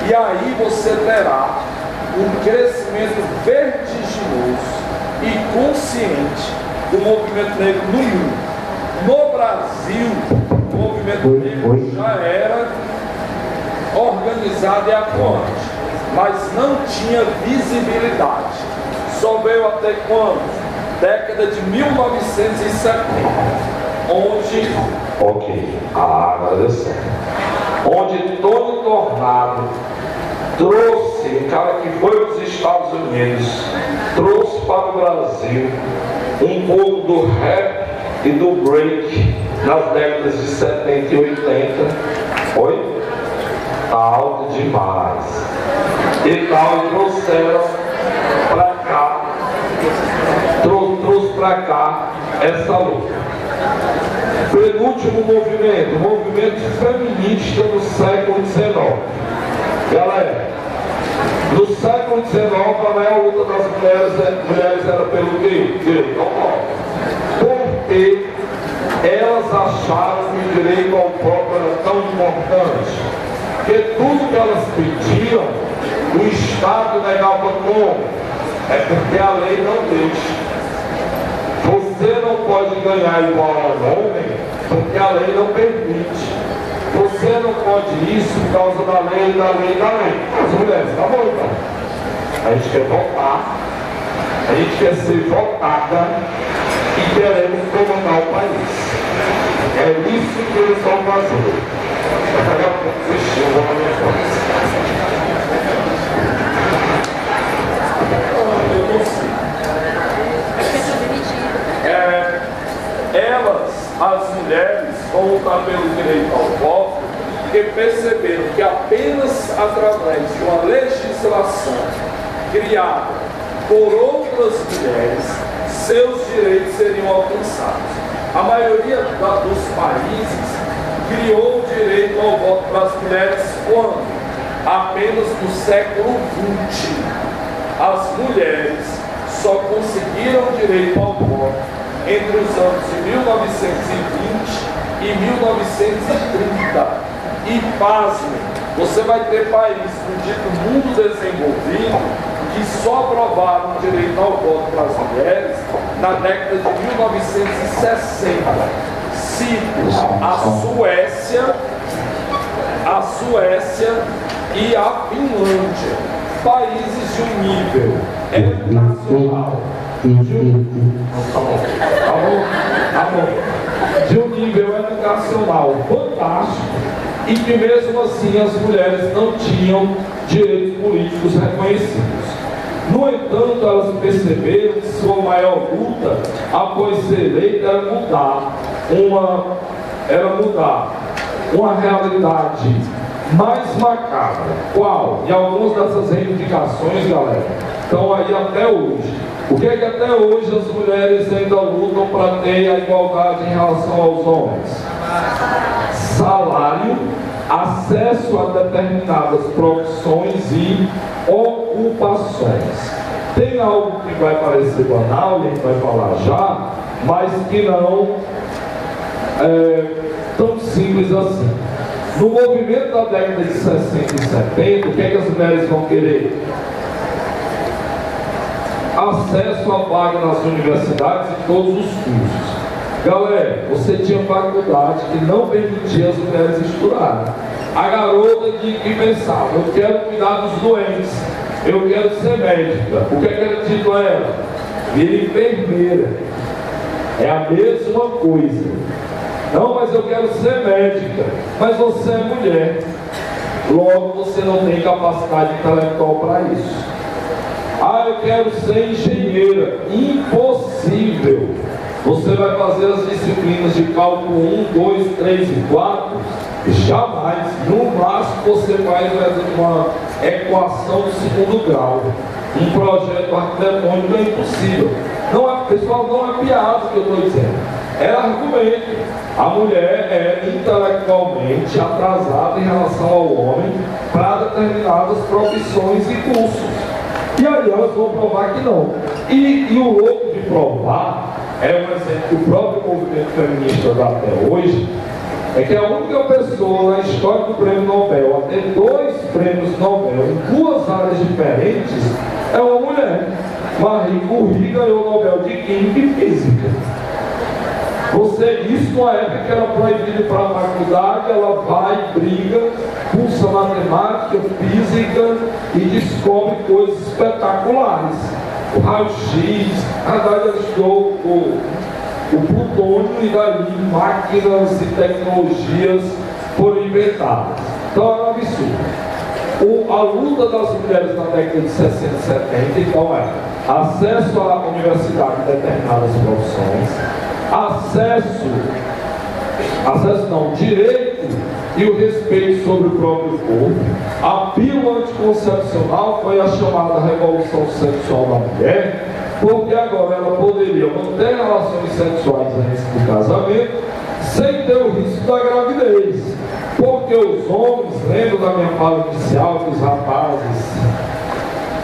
E aí você terá um crescimento vertiginoso e consciente do movimento negro no mundo. No Brasil, o movimento negro já era organizado e atuante, mas não tinha visibilidade. Só veio até quando? Década de 1970, onde, agora deu certo. Onde Tony Tornado trouxe, um cara que foi para os Estados Unidos, trouxe para o Brasil um pouco do rap e do break nas décadas de 70 e 80. Oi? Tá alto demais. E tal, e trouxeram para cá, trouxe para cá essa luta. Penúltimo movimento, o movimento feminista do século XIX. Galera, no século XIX, a maior luta das mulheres era pelo quê? Direito ao voto. Porque elas acharam que o direito ao voto era tão importante, que tudo que elas pediam, o Estado negava como? É porque a lei não deixa. Você não pode ganhar igual ao homem, porque a lei não permite. Você não pode isso por causa da lei, da lei, da lei. As mulheres, tá bom então. A gente quer votar, a gente quer ser votada e queremos comandar o país. É isso que eles vão fazer. Daqui a pouco desistiu, vou na minha coisa. Eu não sei. As mulheres vão lutar pelo direito ao voto, porque perceberam que apenas através de uma legislação criada por outras mulheres, seus direitos seriam alcançados. A maioria dos países criou o direito ao voto para as mulheres quando? Apenas no século XX. As mulheres só conseguiram o direito ao voto entre os anos de 1920 e 1930. E pasmem, você vai ter países do dito mundo desenvolvido que só aprovaram o direito ao voto para as mulheres na década de 1960. Cito a Suécia e a Finlândia, países de um nível educacional, de um nível educacional fantástico, e que mesmo assim as mulheres não tinham direitos políticos reconhecidos. No entanto, elas perceberam que sua maior luta após ser eleita era mudar uma realidade mais macabra. Qual? E algumas dessas reivindicações, galera, estão aí até hoje. O que é que até hoje as mulheres ainda lutam para ter a igualdade em relação aos homens? Salário, acesso a determinadas profissões e ocupações. Tem algo que vai parecer banal, e a gente vai falar já, mas que não tão simples assim. No movimento da década de 60 e 70, o que é que as mulheres vão querer? Acesso à vaga nas universidades e todos os cursos. Galera, você tinha faculdade que não permitia as mulheres estudarem. A garota tinha que pensar: eu quero cuidar dos doentes, eu quero ser médica. O que é que era dito a ela? Vira enfermeira. É a mesma coisa. Não, mas eu quero ser médica. Mas você é mulher. Logo você não tem capacidade intelectual para isso. Ah, eu quero ser engenheira. Impossível. Você vai fazer as disciplinas de cálculo 1, 2, 3 e 4? Jamais. No máximo você faz uma equação do segundo grau. Um projeto arquitetônico é impossível. Não é, pessoal, não é piada o que eu estou dizendo. É argumento. A mulher é intelectualmente atrasada em relação ao homem para determinadas profissões e cursos. E aí elas vão provar que não. E o louco de provar é um exemplo que o próprio movimento feminista dá até hoje, é que a única pessoa na história do prêmio Nobel a ter 2 prêmios Nobel em 2 áreas diferentes é uma mulher. Marie Curie ganhou o Nobel de Química e Física. Isso numa época que era proibido para a faculdade, ela vai, briga, cursa matemática, física e descobre coisas espetaculares. O raio-x, a verdade ela estudou o plutônio e daí máquinas e tecnologias foram inventadas. Então era um absurdo. A luta das mulheres na década de 60 e 70, então é acesso à universidade em determinadas profissões, direito e o respeito sobre o próprio corpo. A pílula anticoncepcional foi a chamada revolução sexual da mulher, porque agora ela poderia manter relações sexuais antes do casamento sem ter o risco da gravidez. Porque os homens, lembram da minha fala inicial, que os rapazes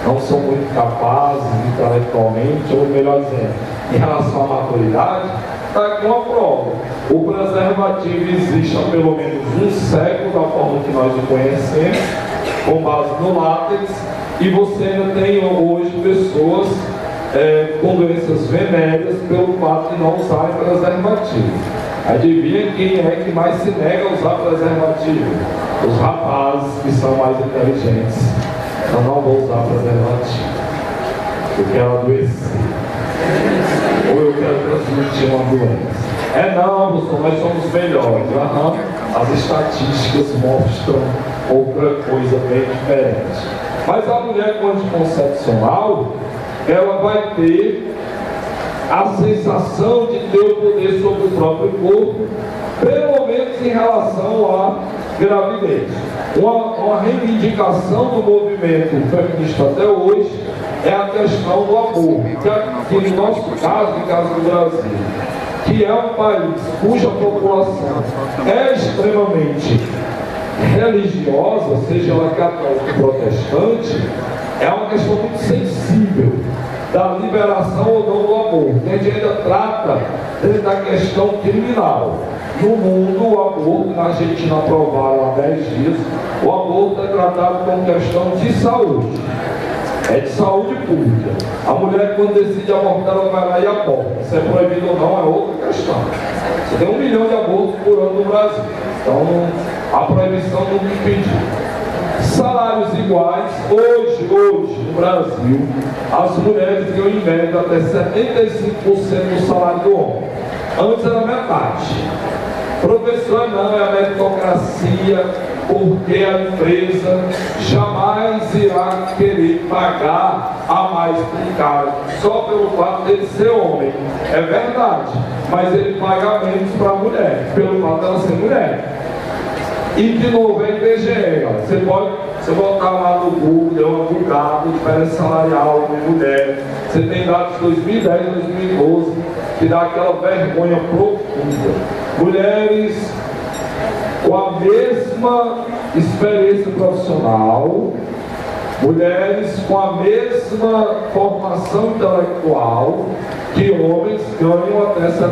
não são muito capazes intelectualmente, ou melhor dizendo, em relação à maturidade, está aqui uma prova. O preservativo existe há pelo menos um século, da forma que nós o conhecemos, com base no látex, e você ainda tem hoje pessoas com doenças venéreas pelo fato de não usarem preservativo. Adivinha quem é que mais se nega a usar preservativo? Os rapazes que são mais inteligentes. Eu não vou usar preservativo. Eu quero adoecer. Ou eu quero transmitir uma doença. Não, nós somos melhores. As estatísticas mostram outra coisa bem diferente. Mas a mulher com anticoncepcional, ela vai ter a sensação de ter o poder sobre o próprio corpo, pelo menos em relação à gravidez. Uma reivindicação do movimento feminista até hoje é a questão do aborto, que no nosso caso, no caso do Brasil, que é um país cuja população é extremamente religiosa, seja ela católica ou protestante, é uma questão muito sensível da liberação ou não do aborto. A gente ainda trata dentro da questão criminal. No mundo, o aborto, na Argentina aprovaram há 10 dias, o aborto é tratado como questão de saúde. É de saúde pública. A mulher, quando decide abortar, ela vai lá e aborta. Se é proibido ou não é outra questão. Você tem 1 milhão de abortos por ano no Brasil. Então, a proibição não impediu. Salários iguais, hoje no Brasil, as mulheres ganham em média até 75% do salário do homem. Antes era metade. Professor, não, é a meritocracia, porque a empresa jamais irá querer pagar a mais para um cara, só pelo fato dele ser homem. É verdade, mas ele paga menos para a mulher, pelo fato dela ser mulher. E de novo é IBGE, você botar lá no Google, deu uma Google, diferença salarial de mulher. Você tem dados de 2010 e 2012 que dá aquela vergonha profunda. Mulheres com a mesma experiência profissional, mulheres com a mesma formação intelectual que homens ganham até 75%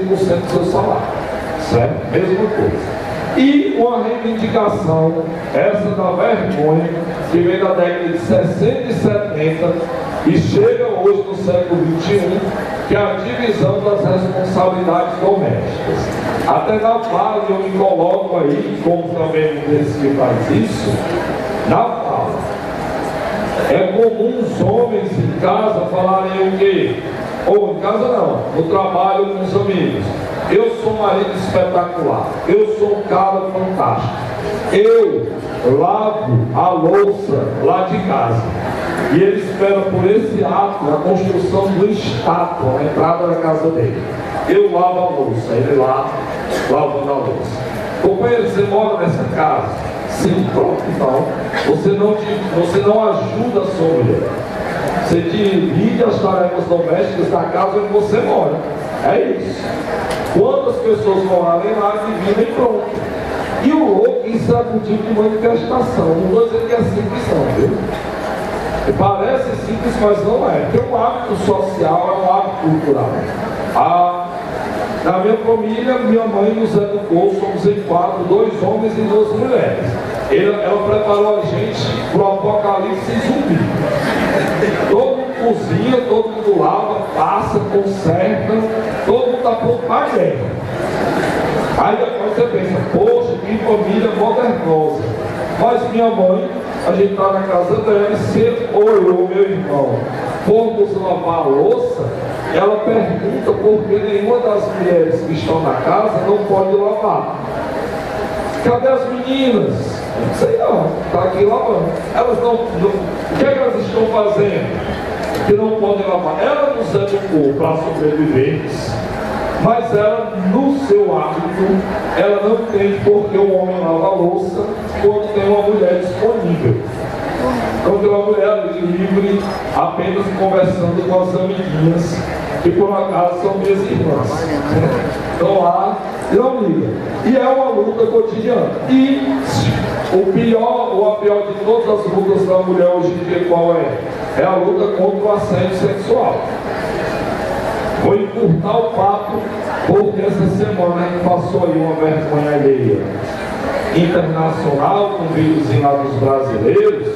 do seu salário. certo? Mesma coisa. E uma reivindicação, essa da vergonha, que vem da década de 60 e 70 e chega hoje no século XXI, que é a divisão das responsabilidades domésticas. Até na fala eu me coloco aí, como também o que faz isso, na fala. É comum os homens em casa falarem o quê? Ou em casa não, no trabalho com os amigos. Eu sou um marido espetacular, eu sou um cara fantástico, eu lavo a louça lá de casa. E ele espera por esse ato a construção do estátua, a entrada da casa dele. Eu lavo a louça, ele lá lavando a louça. Companheiro, você mora nessa casa? Sim, pronto, então. Você não ajuda a sua mulher. Você divide as tarefas domésticas da casa onde você mora. É isso. Quantas pessoas morarem lá, dividem e pronto. E o louco, isso é um tipo de manifestação. Não vou dizer que é simples não, viu? Parece simples, mas não é. Porque um hábito social é um hábito cultural. Na minha família, minha mãe nos educou, somos em 4, 2 homens e 2 mulheres. Ela preparou a gente para o apocalipse zumbi. Todo mundo cozinha, todo mundo lava, passa, conserta, todo mundo está pronto para a guerra. Aí depois você pensa, poxa, que família modernosa. Mas minha mãe, a gente está na casa dela, e se eu ou meu irmão formos lavar a louça, ela pergunta por que nenhuma das mulheres que estão na casa não pode lavar. Cadê as meninas? Não sei não, está aqui lavando. Elas não, o que é que elas estão fazendo? Que não podem lavar. Ela nos educou para sobrevivermos, mas ela, no seu hábito, ela não tem porque o homem lava a louça quando tem uma mulher disponível. Quando tem uma mulher livre, apenas conversando com as amiguinhas, que por acaso são minhas irmãs. Estão lá e não liga. E é uma luta cotidiana. E o pior, ou a pior de todas as lutas da mulher hoje em dia, qual é? É a luta contra o assédio sexual. Vou encurtar o papo, porque essa semana a gente passou aí uma vergonha alheia internacional, com o vírus lá dos brasileiros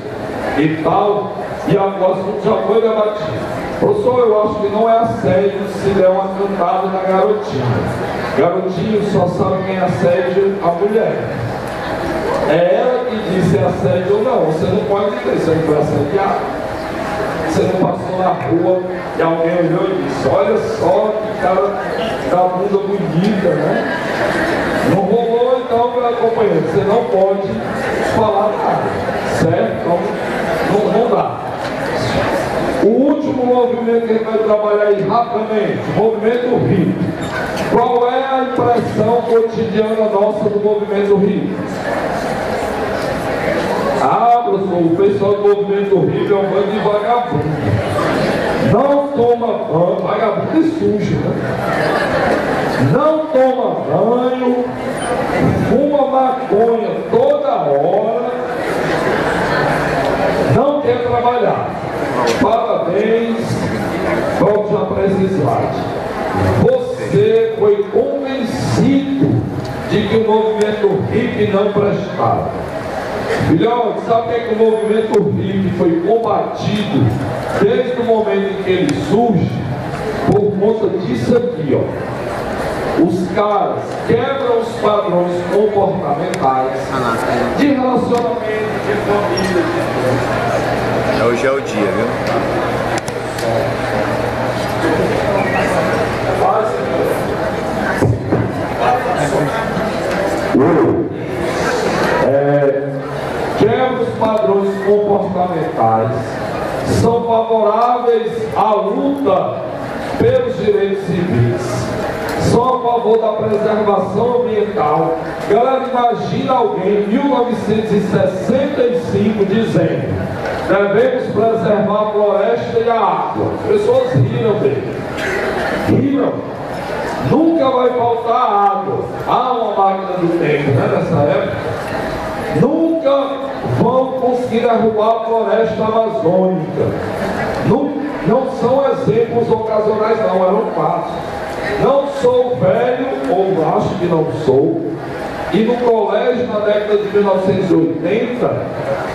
e tal, e agora o assunto já foi debatido. Professor, eu acho que não é assédio se der uma cantada na garotinha. Garotinho só sabe quem assédio a mulher. É ela que diz se é assédio ou não. Você não pode dizer, você não foi assediado. Você não passou na rua e alguém olhou e disse, olha só que cara da bunda bonita, né? Não rolou então, meu companheiro, você não pode falar nada, certo? Então, não dá. O último movimento que a gente vai trabalhar aí rapidamente, o movimento hippie. Qual é a impressão cotidiana nossa do movimento hippie? Ah, professor, o pessoal do movimento hippie é um bando de vagabundo. Não toma banho, vagabundo e sujo, né? Não toma banho, fuma maconha toda hora, não quer trabalhar. Parabéns, vamos já para esse slide. Você foi convencido de que o movimento hippie não prestava. Filhote, sabe o que o movimento hippie foi combatido desde o momento em que ele surge? Por conta disso aqui, ó. Os caras quebram os padrões comportamentais de relacionamento, de família, de... Hoje é o dia, viu? Quebra os padrões comportamentais, são favoráveis à luta pelos direitos civis, são a favor da preservação ambiental. Galera, imagina alguém em 1965 dizendo: devemos preservar a floresta e a água. As pessoas riram dele. Riram. Nunca vai faltar água. Há uma máquina do tempo, né, nessa época. Nunca vão conseguir derrubar a floresta amazônica. Não são exemplos ocasionais, não, eram fatos. Não sou velho, ou acho que não sou, e no colégio, na década de 1980,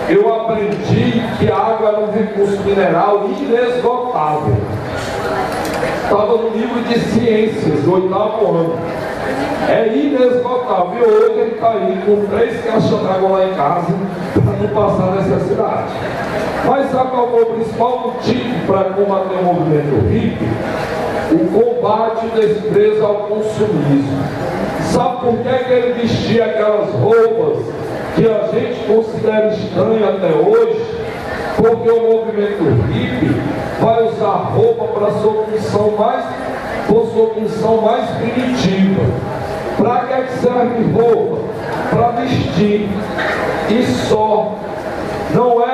eu aprendi que a água era um recurso mineral inesgotável. Estava no livro de ciências, do 8º ano. É inesgotável. E hoje ele está aí com 3 caixas d'água lá em casa para não passar necessidade. Mas sabe qual foi o principal motivo para combater o movimento hippie? O combate e o desprezo ao consumismo. Sabe por que ele vestia aquelas roupas que a gente considera estranha até hoje? Porque o movimento hippie vai usar roupa para sua função mais primitiva. Para que serve roupa? Para vestir. E só. Não é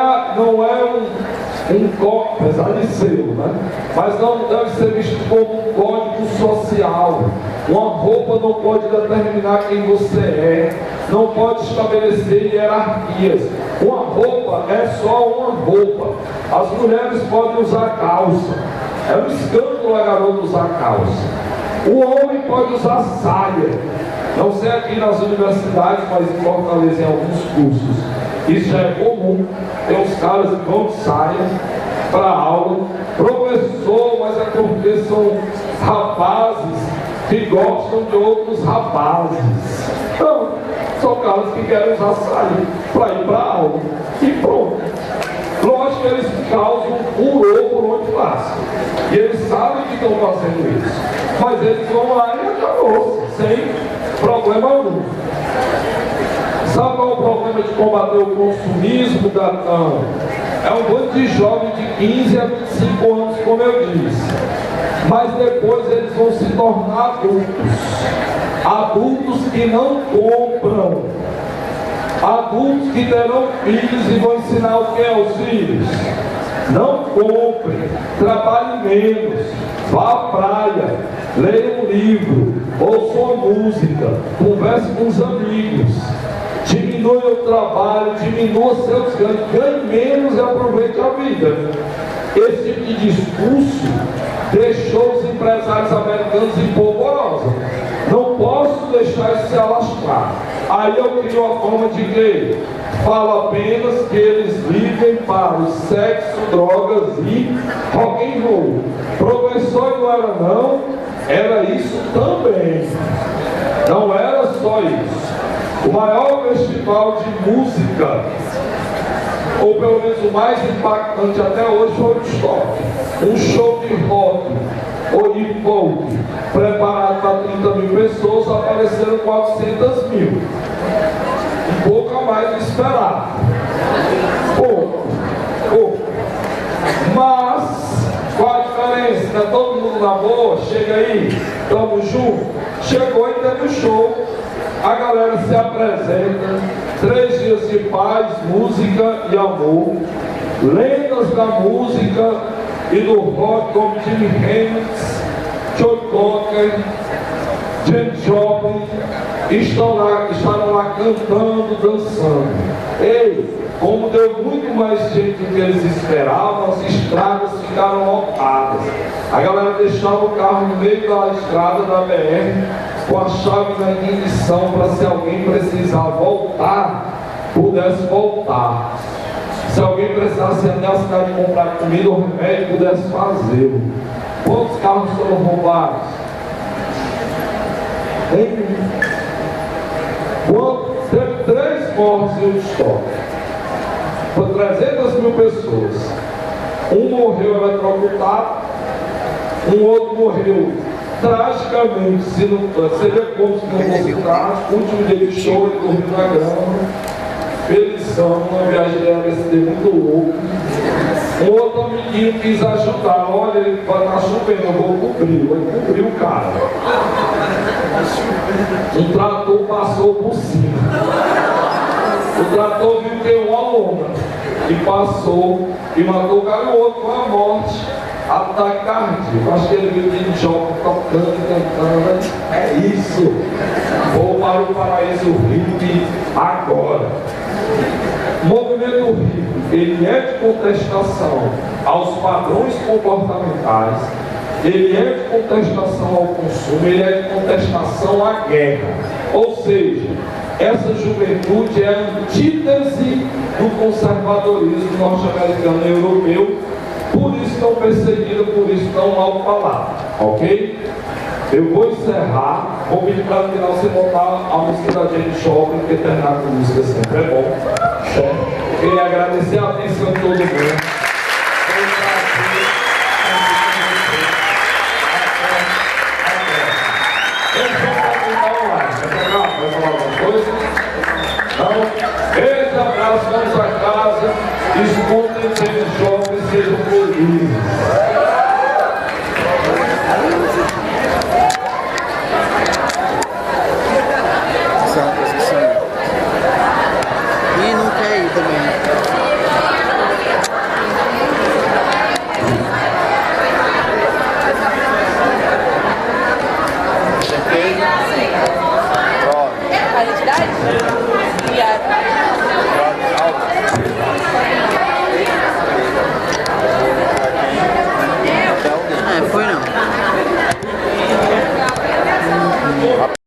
um código, apesar de ser, né? Mas não deve ser visto como um código social. Uma roupa não pode determinar quem você é, não pode estabelecer hierarquias. Uma roupa é só uma roupa. As mulheres podem usar calça. É um escândalo a garota usar calça. O homem pode usar saia. Não sei aqui nas universidades, mas em Fortaleza em alguns cursos. Isso já é comum. Tem uns caras que vão de saia para aula. Professor, mas é porque são rapazes que gostam de outros rapazes. Então, são caras que querem usar saia para ir para a aula. E pronto. Lógico que eles causam furor por onde passam. E eles sabem que estão fazendo isso. Mas eles vão lá e acabou, sem problema algum. Sabe qual é o problema de combater o consumismo, Gatão? É um bando de jovens de 15 a 25 anos, como eu disse. Mas depois eles vão se tornar adultos. Adultos que não compram. Adultos que terão filhos e vão ensinar o que aos filhos? Não compre, trabalhe menos, vá à praia, leia um livro, ouça uma música, converse com os amigos, diminua o trabalho, diminua seus ganhos, ganhe menos e aproveite a vida. Esse tipo de discurso deixou os empresários americanos em polvorosa. Não posso deixar isso se alastrar. Aí eu crio a forma de que falo apenas que eles vivem para o sexo, drogas e rock and roll. Professor não era não, era isso também. Não era só isso. O maior festival de música, ou pelo menos o mais impactante até hoje, foi o Woodstock. Um show de rock ou de folk preparado para 30 mil pessoas, apareceram 400 mil. Um pouco a mais do esperado. Pouco. Mas qual a diferença? Não é todo mundo na boa? Chega aí, tamo junto. Chegou e teve o show. A galera se apresenta, 3 dias de paz, música e amor, lendas da música e do rock como Jimi Hendrix, Joe Cocker, James Joplin, estarão lá cantando, dançando. Ei, como deu muito mais gente do que eles esperavam, as estradas ficaram lotadas. A galera deixava o carro no meio da estrada da BR, com a chave na ignição, para se alguém precisar voltar, pudesse voltar. Se alguém precisasse ir até a cidade comprar comida ou remédio, pudesse fazê-lo. Quantos carros foram roubados? Teve 3 mortes em Woodstock. Foi 300 mil pessoas. Um morreu eletrocutado, um outro morreu tragicamente, seria como se não fosse trágico. O último dia de show, ele dormiu na grama, felizão, uma viagem de LSD muito louco. Um outro amiguinho quis ajudar, olha, ele vai estar chovendo, eu vou cobrir, ele cobriu o cara. Um trator passou por cima. O trator viu que uma lona e passou e matou o cara, e o outro com a morte. Ataque cardíaco. Acho que ele viu de jogo tocando, cantando. É isso. Vou para o paraíso hippie agora. O movimento hippie, ele é de contestação aos padrões comportamentais, ele é de contestação ao consumo, ele é de contestação à guerra. Ou seja, essa juventude é a antítese do conservadorismo norte-americano e europeu, por isso tão perseguida, por isso tão mal falada, ok? Eu vou encerrar, vou pedir para no final você botar a música da Janis Joplin, porque terminar com música sempre é bom, certo? Queria agradecer a atenção de todo mundo. Grande abraço, vamos a casa, escutem Janis Joplin, sejam felizes.